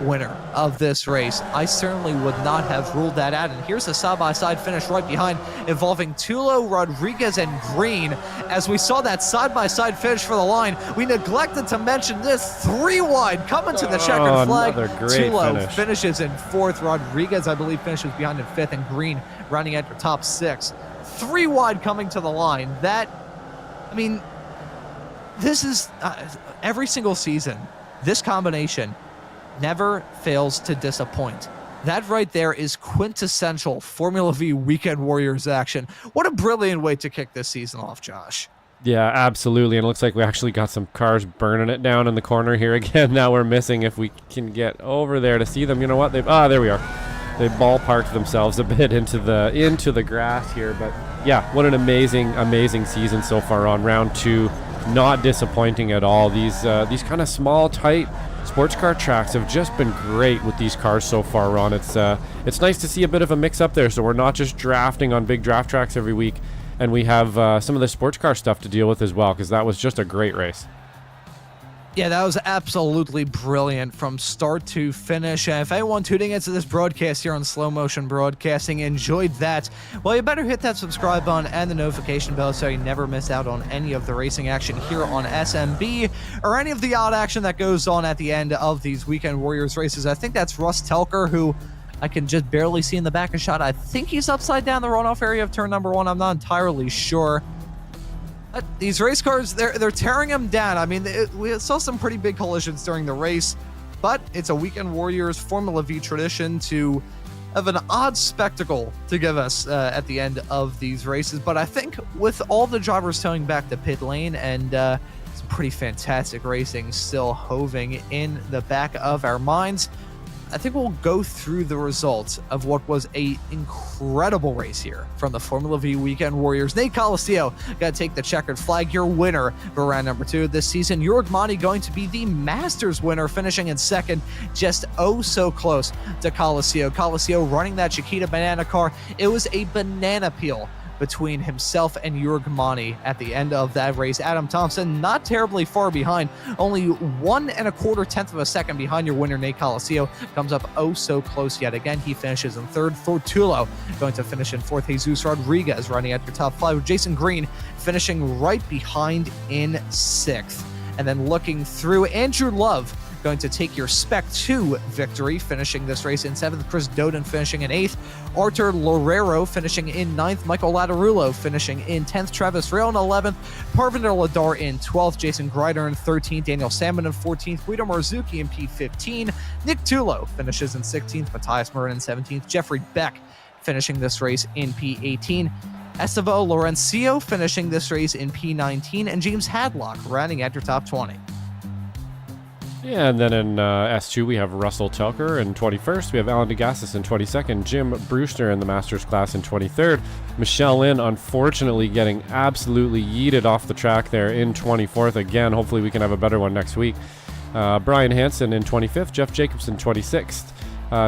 winner of this race. I certainly would not have ruled that out. And here's a side-by-side finish right behind, involving Tulo, Rodriguez, and Green. As we saw that side-by-side finish for the line, we neglected to mention this 3 wide coming to the checkered flag. Tulo finishes in 4th. Rodriguez, I believe, finishes behind in 5th, and Green rounding out your top 6. 3 wide coming to the line. That, I mean, this is every single season, this combination never fails to disappoint. That right there is quintessential Formula Vee Weekend Warriors action. What a brilliant way to kick this season off, Josh. Yeah, absolutely. And it looks like we actually got some cars burning it down in the corner here again. Now we're missing if we can get over there to see them. You know what? There we are. They ballparked themselves a bit into the grass here. But yeah, what an amazing season so far on round 2. Not disappointing at all. These kind of small, tight sports car tracks have just been great with these cars so far, Ron. It's nice to see a bit of a mix up there, so we're not just drafting on big draft tracks every week, and we have some of the sports car stuff to deal with as well, because that was just a great race. Yeah, that was absolutely brilliant from start to finish. And if anyone tuning into this broadcast here on Slow Motion Broadcasting enjoyed that, well, you better hit that subscribe button and the notification bell so you never miss out on any of the racing action here on SMB or any of the odd action that goes on at the end of these Weekend Warriors races. I think that's Russ Telker, who I can just barely see in the back of shot. I think he's upside down the runoff area of turn number 1. I'm not entirely sure. These race cars, they're tearing them down. I mean, we saw some pretty big collisions during the race, but it's a Weekend Warriors Formula Vee tradition to have an odd spectacle to give us at the end of these races. But I think with all the drivers towing back to pit lane and some pretty fantastic racing still hoving in the back of our minds, I think we'll go through the results of what was a incredible race here from the Formula Vee Weekend Warriors. Nate Coliceo got to take the checkered flag, your winner for round number 2 of this season. Jörg Monty going to be the Masters winner, finishing in 2nd, just oh so close to Coliceo. Coliceo running that Chiquita banana car. It was a banana peel between himself and Jörg Monty at the end of that race. Adam Thompson not terribly far behind, only 1 1/4 tenth of a second behind your winner Nate Coliceo, comes up oh so close yet again. He finishes in 3rd. Fortulo going to finish in 4th. Jesus Rodriguez running at your top 5, with Jason Green finishing right behind in 6th. And then looking through, Andrew Love going to take your Spec 2 victory, finishing this race in 7th. Chris Doden finishing in 8th. Artur Lorero finishing in 9th. Michael Lattarulo finishing in 10th. Travis Rail in 11th. Parvinder Ladar in 12th. Jason Greider in 13th. Daniel Salmon in 14th. Guido Marzuki in P15. Nick Tulo finishes in 16th. Matthias Marin in 17th. Jeffrey Beck finishing this race in P18. Estevao Lorencio finishing this race in P19. And James Hadlock rounding at your top 20. Yeah, and then in S2 we have Russell Telker in 21st. We have Alan DeGassis in 22nd. Jim Brewster in the Masters class in 23rd. Michelle Lynn, unfortunately, getting absolutely yeeted off the track there in 24th. Again, hopefully we can have a better one next week. Brian Hansen in 25th. Jeff Jacobson 26th.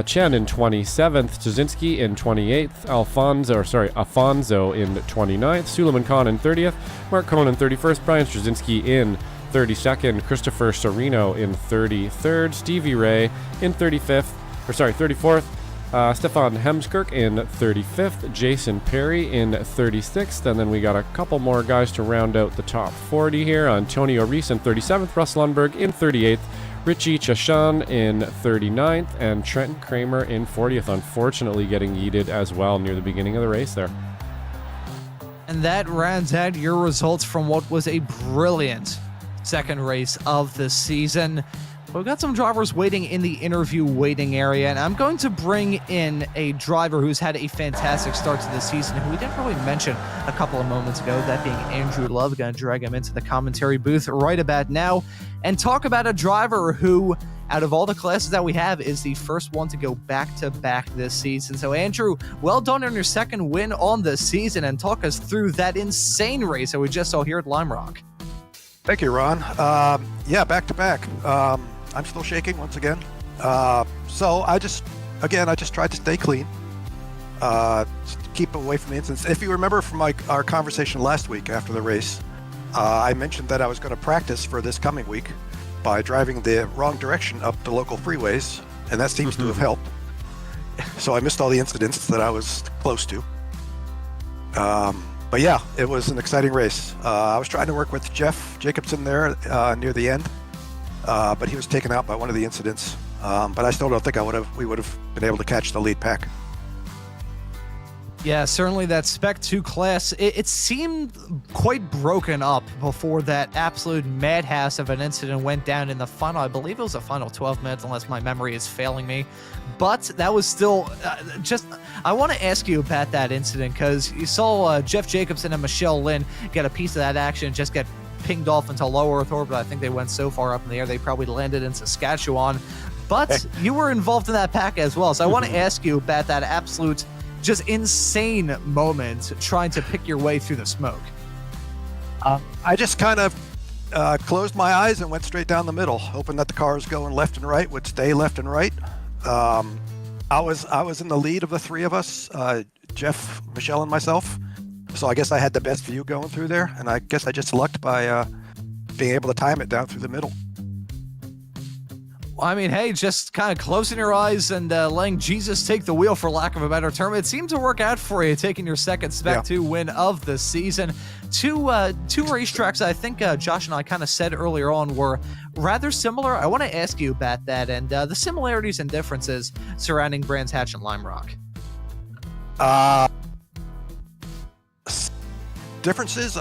Chen in 27th. Tuzinski in 28th. Afonso in 29th. Suleiman Khan in 30th. Mark Cohn in 31st. Brian Straczynski in 32nd, Christopher Sorino in 33rd, Stevie Ray in 34th, Stefan Hemskirk in 35th, Jason Perry in 36th, and then we got a couple more guys to round out the top 40 here. Antonio Reese in 37th, Russ Lundberg in 38th, Richie Chashan in 39th, and Trenton Kramer in 40th, unfortunately getting yeeted as well near the beginning of the race there. And that rounds out your results from what was a brilliant second race of the season. We've got some drivers waiting in the interview waiting area, and I'm going to bring in a driver who's had a fantastic start to the season, who we didn't really mention a couple of moments ago, that being Andrew Love. Going to drag him into the commentary booth right about now and talk about a driver who, out of all the classes that we have, is the first one to go back-to-back this season. So Andrew, well done on your second win on the season, and talk us through that insane race that we just saw here at Lime Rock. Thank you, Ron. Yeah, back-to-back. I'm still shaking once again. So I just tried to stay clean, keep away from the incidents. If you remember from our conversation last week after the race, I mentioned that I was going to practice for this coming week by driving the wrong direction up the local freeways and that seems to have helped. So I missed all the incidents that I was close to. But yeah, it was an exciting race. I was trying to work with Jeff Jacobson there near the end, but he was taken out by one of the incidents. But I still don't think we would have been able to catch the lead pack. Yeah, certainly that Spec 2 class, it seemed quite broken up before that absolute madhouse of an incident went down in the final. I believe it was the final 12 minutes, unless my memory is failing me. But that was still I want to ask you about that incident, because you saw Jeff Jacobson and Michelle Lynn get a piece of that action and just get pinged off into low Earth orbit. I think they went so far up in the air, they probably landed in Saskatchewan. But you were involved in that pack as well. So I want to ask you about that absolute just insane moment trying to pick your way through the smoke. I just kind of closed my eyes and went straight down the middle, hoping that the cars going left and right would stay left and right. I was in the lead of the three of us, Jeff, Michelle, and myself. So I guess I had the best view going through there, and I guess I just lucked by being able to time it down through the middle. I mean, hey, just kind of closing your eyes and letting Jesus take the wheel, for lack of a better term. It seemed to work out for you, taking your second Spec 2 win of the season. Two racetracks I think Josh and I kind of said earlier on were rather similar. I want to ask you about that and the similarities and differences surrounding Brands Hatch and Lime Rock. Differences,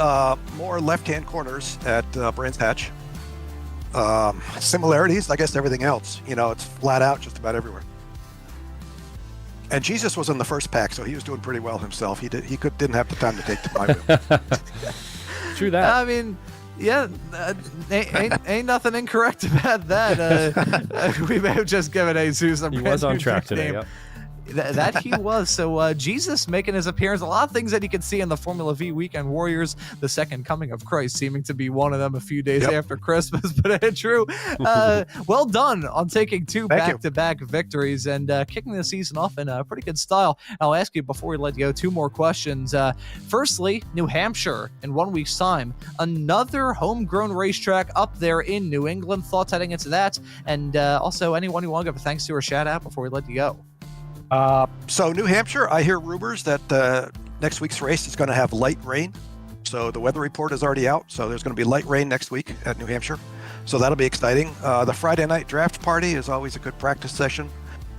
more left-hand corners at Brands Hatch. Similarities, I guess everything else. It's flat out just about everywhere. And Jesus was in the first pack, so he was doing pretty well himself. He didn't have the time to take to my wheel. True that. I mean, yeah, ain't nothing incorrect about that. We may have just given Jesus a He was on track today. name. Yep. That he was. So Jesus making his appearance. A lot of things that you can see in the Formula Vee Weekend Warriors. The second coming of Christ seeming to be one of them a few days after Christmas. But Andrew, well done on taking two back-to-back victories and kicking the season off in a pretty good style. I'll ask you before we let you go two more questions. Firstly, New Hampshire in 1 week's time. Another homegrown racetrack up there in New England. Thoughts heading into that? And also anyone you want to give a thanks to or shout out before we let you go? So New Hampshire, I hear rumors that next week's race is going to have light rain. So the weather report is already out. So there's going to be light rain next week at New Hampshire. So that'll be exciting. The Friday night draft party is always a good practice session.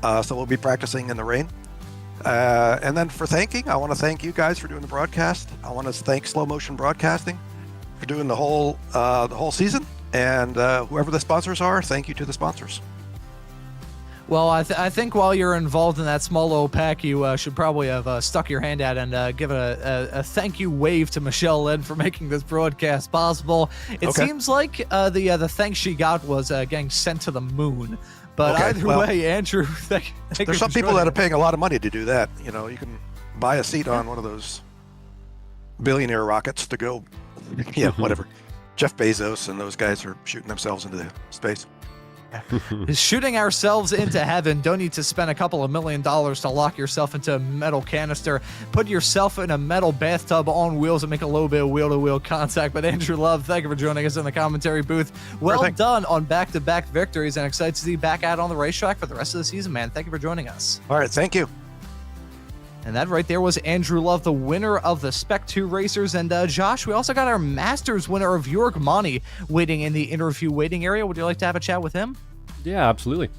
So we'll be practicing in the rain. And then for thanking, I want to thank you guys for doing the broadcast. I want to thank Slow Motion Broadcasting for doing the whole season. And whoever the sponsors are, thank you to the sponsors. Well, I think while you're involved in that small little pack, you should probably have stuck your hand out and give a thank you wave to Michelle Lynn for making this broadcast possible. It seems like the thanks she got was getting sent to the moon. But either way, Andrew, thank there's some people that are paying a lot of money to do that. You can buy a seat on one of those billionaire rockets to go, whatever. Jeff Bezos and those guys are shooting themselves into space. Shooting ourselves into heaven. Don't need to spend a couple of $1 million to lock yourself into a metal canister. Put yourself in a metal bathtub on wheels and make a little bit of wheel-to-wheel contact. But Andrew Love, thank you for joining us in the commentary booth. Well done on back-to-back victories, and excited to see you back out on the racetrack for the rest of the season, man. Thank you for joining us. All right, thank you. And that right there was Andrew Love, the winner of the Spec 2 Racers. And Josh, we also got our Masters winner of York Monty waiting in the interview waiting area. Would you like to have a chat with him? Yeah, absolutely.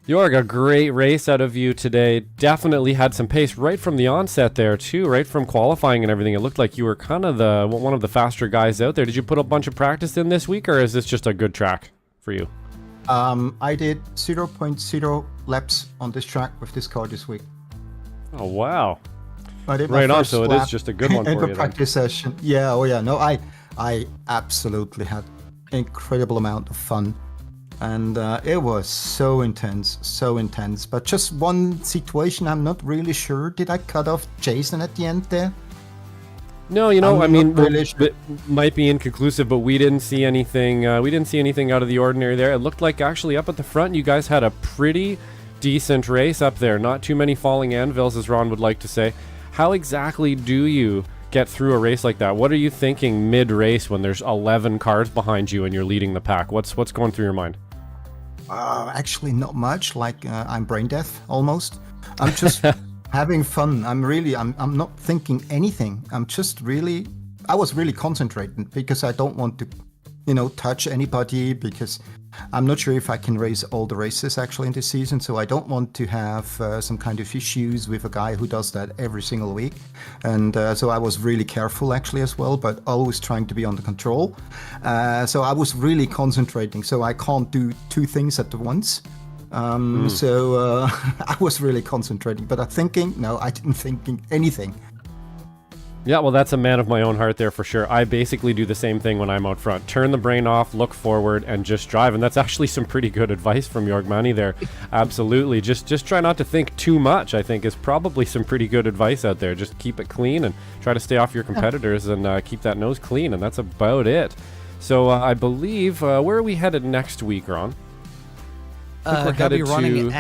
Jorg, a great race out of you today. Definitely had some pace right from the onset there too, right from qualifying and everything. It looked like you were kind of one of the faster guys out there. Did you put a bunch of practice in this week, or is this just a good track for you? I did 0.0 laps on this track with this car this week. Oh, wow. I did right on, so it is just a good one for you. In the practice session. Yeah, No, I absolutely had incredible amount of fun. And it was so intense. But just one situation, I'm not really sure. Did I cut off Jason at the end there? No, I mean, it might be inconclusive, but we didn't see anything. We didn't see anything out of the ordinary there. It looked like actually up at the front, you guys had a pretty decent race up there. Not too many falling anvils, as Ron would like to say. How exactly do you get through a race like that? What are you thinking mid-race when there's 11 cars behind you and you're leading the pack? What's going through your mind? Actually, not much. Like I'm brain deaf almost. I'm just having fun. I'm not thinking anything. I was really concentrating because I don't want to, touch anybody, because I'm not sure if I can race all the races actually in this season. So I don't want to have some kind of issues with a guy who does that every single week. And so I was really careful actually as well, but always trying to be under control. So I was really concentrating. So I can't do two things at once. So I was really concentrating, but I didn't think anything. Yeah, well, that's a man of my own heart there for sure. I basically do the same thing when I'm out front. Turn the brain off, look forward, and just drive. And that's actually some pretty good advice from Jorgmani there. Absolutely. Just try not to think too much, I think, is probably some pretty good advice out there. Just keep it clean and try to stay off your competitors and keep that nose clean. And that's about it. So I believe, where are we headed next week, Ron? Gotta be running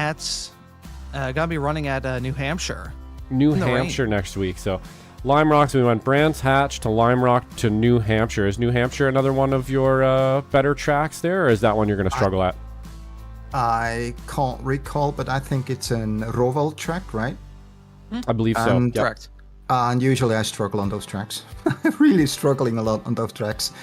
at New Hampshire. New Hampshire next week. So Lime Rock, so we went Brands Hatch to Lime Rock to New Hampshire. Is New Hampshire another one of your better tracks there, or is that one you're going to struggle at? I can't recall, but I think it's an Roval track, right? I believe so. Yep. Correct. And usually I struggle on those tracks. Really struggling a lot on those tracks.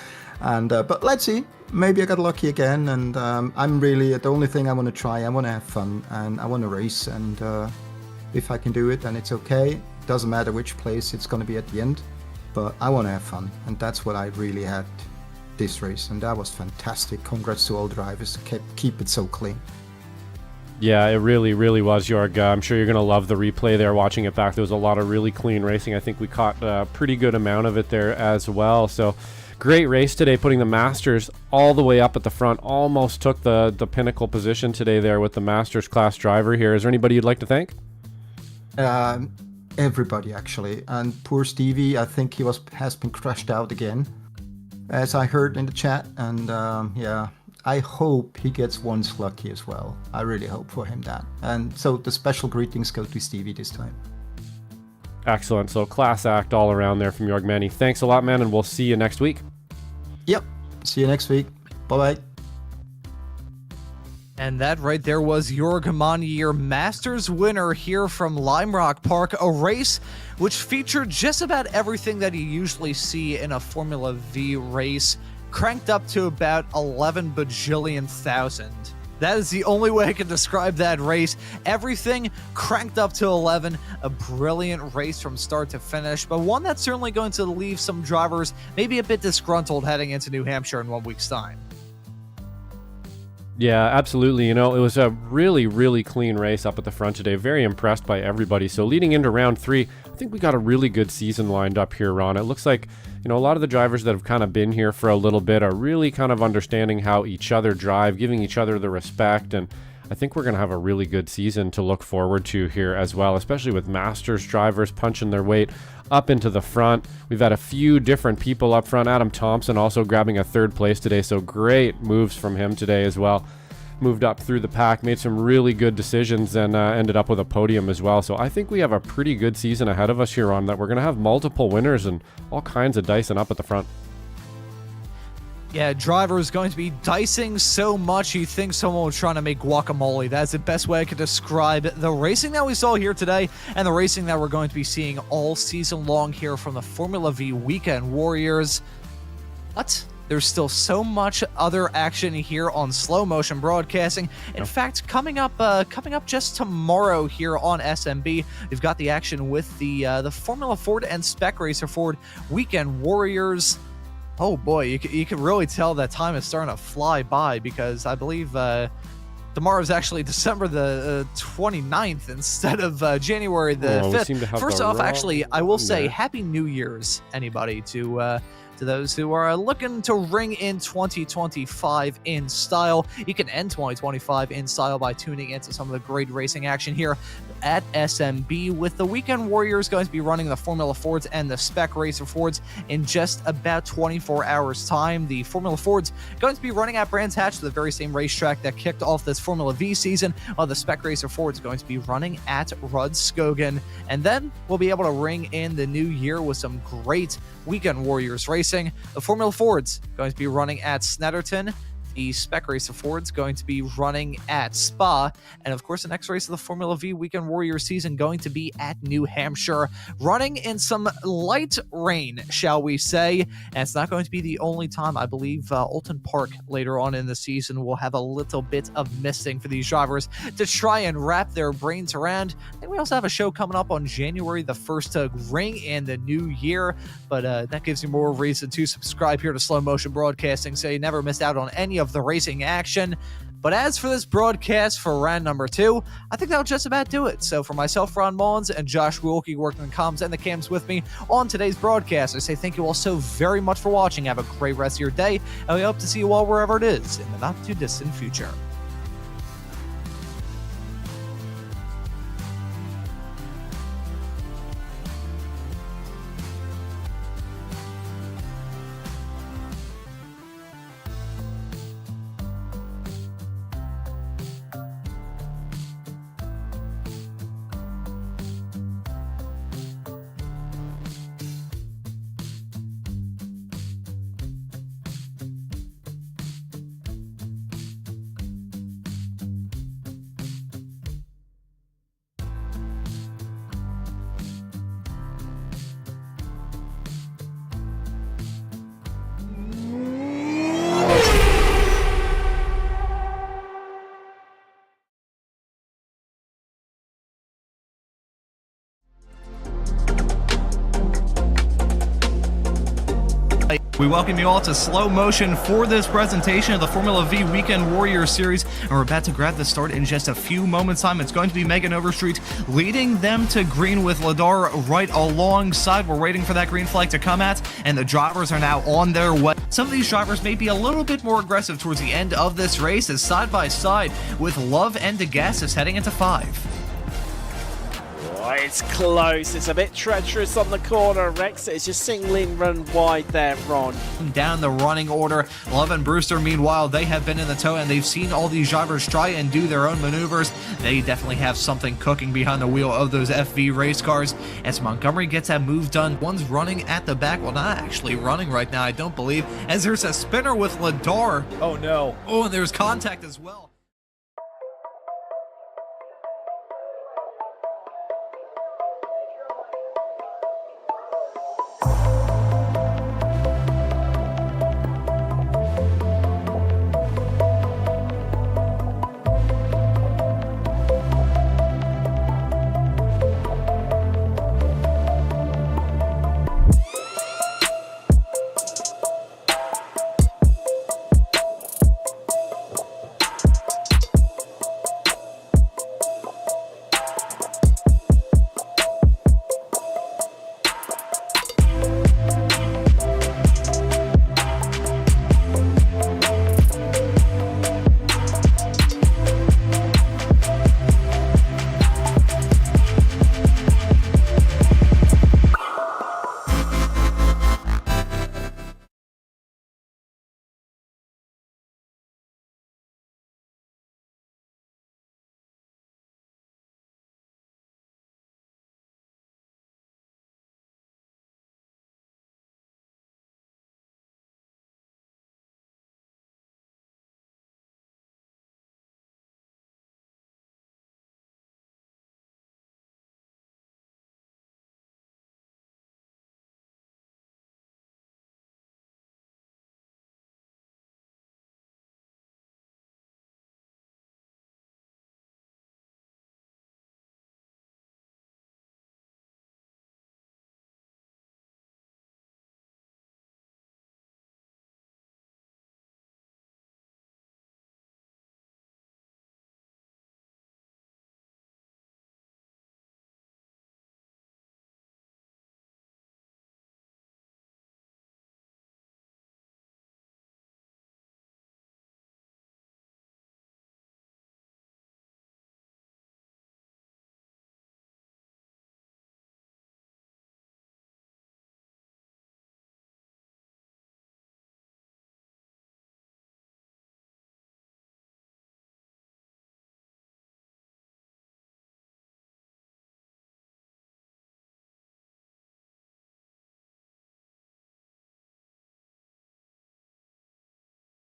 And but let's see. Maybe I got lucky again. And I'm really, the only thing I want to try, I want to have fun and I want to race. And if I can do it, then it's okay. Doesn't matter which place it's going to be at the end, but I want to have fun, and that's what I really had this race, and that was fantastic. Congrats to all drivers to keep it so clean. Yeah, it really, really was, Jorg. I'm sure you're going to love the replay there, watching it back. There was a lot of really clean racing. I think we caught a pretty good amount of it there as well. So great race today, putting the Masters all the way up at the front. Almost took the pinnacle position today there with the Masters class driver here. Is there anybody you'd like to thank? Everybody actually, and poor Stevie, I think he has been crashed out again, as I heard in the chat, and yeah, I hope he gets once lucky as well. I really hope for him that. And so the special greetings go to Stevie this time. Excellent. So class act all around there from Jorgmani. Thanks a lot, man, and we'll see you next week. Yep, see you next week. Bye-bye. And that right there was Jorgmani, your Masters winner here from Lime Rock Park, a race which featured just about everything that you usually see in a Formula Vee race, cranked up to about 11 bajillion thousand. That is the only way I can describe that race. Everything cranked up to 11, a brilliant race from start to finish, but one that's certainly going to leave some drivers maybe a bit disgruntled heading into New Hampshire in 1 week's time. Yeah, absolutely. You know, it was a really, really clean race up at the front today. Very impressed by everybody. So leading into round 3, I think we got a really good season lined up here, Ron. It looks like, you know, a lot of the drivers that have kind of been here for a little bit are really kind of understanding how each other drive, giving each other the respect. And I think we're going to have a really good season to look forward to here as well, especially with Masters drivers punching their weight up into the front. We've had a few different people up front. Adam Thompson also grabbing a 3rd place today, so great moves from him today as well. Moved up through the pack, made some really good decisions, and ended up with a podium as well. So I think we have a pretty good season ahead of us here, on that we're going to have multiple winners and all kinds of dicing up at the front. Yeah, driver is going to be dicing so much you think someone was trying to make guacamole. That's the best way I could describe the racing that we saw here today and the racing that we're going to be seeing all season long here from the Formula Vee Weekend Warriors. But there's still so much other action here on Slow Motion Broadcasting. In fact, coming up just tomorrow here on SMB, we've got the action with the Formula Ford and Spec Racer Ford Weekend Warriors. Oh boy, you can really tell that time is starting to fly by, because I believe tomorrow is actually December the 29th instead of January the 5th. First off, actually, I will say Happy New Year's, anybody, to to those who are looking to ring in 2025 in style. You can end 2025 in style by tuning into some of the great racing action here at SMB, with the Weekend Warriors going to be running the Formula Fords and the Spec Racer Fords in just about 24 hours time. The Formula Fords going to be running at Brands Hatch, the very same racetrack that kicked off this Formula Vee season, while the Spec Racer Fords going to be running at Rudskogen. And then we'll be able to ring in the new year with some great Weekend Warriors racing. The Formula Fords going to be running at Snetterton. The Spec Racer Ford's going to be running at Spa, and of course the next race of the Formula Vee Weekend Warriors season going to be at New Hampshire, running in some light rain, shall we say. And it's not going to be the only time. I believe Alton Park later on in the season will have a little bit of misting for these drivers to try and wrap their brains around. I think we also have a show coming up on January the 1st to ring in the new year, but that gives you more reason to subscribe here to Slow Motion Broadcasting so you never miss out on any of the racing action. But as for this broadcast for round number 2, I think that'll just about do it. So for myself, Ron Maunz, and Josh Wilkie working the comms and the cams with me on today's broadcast, I say thank you all so very much for watching. Have a great rest of your day, and we hope to see you all wherever it is in the not too distant future. We welcome you all to Slow Motion for this presentation of the Formula Vee Weekend Warrior Series, and we're about to grab the start in just a few moments' time. It's going to be Megan Overstreet leading them to green with Ladar right alongside. We're waiting for that green flag to come at, and the drivers are now on their way. Some of these drivers may be a little bit more aggressive towards the end of this race, as side by side with Love and DeGassis heading into 5. Oh, it's close. It's a bit treacherous on the corner. Rex is just singling run wide there, Ron. Down the running order, Love and Brewster, meanwhile, they have been in the tow and they've seen all these drivers try and do their own maneuvers. They definitely have something cooking behind the wheel of those FV race cars. As Montgomery gets that move done, one's running at the back. Well, not actually running right now, I don't believe, as there's a spinner with Ladar. Oh, no. Oh, and there's contact as well.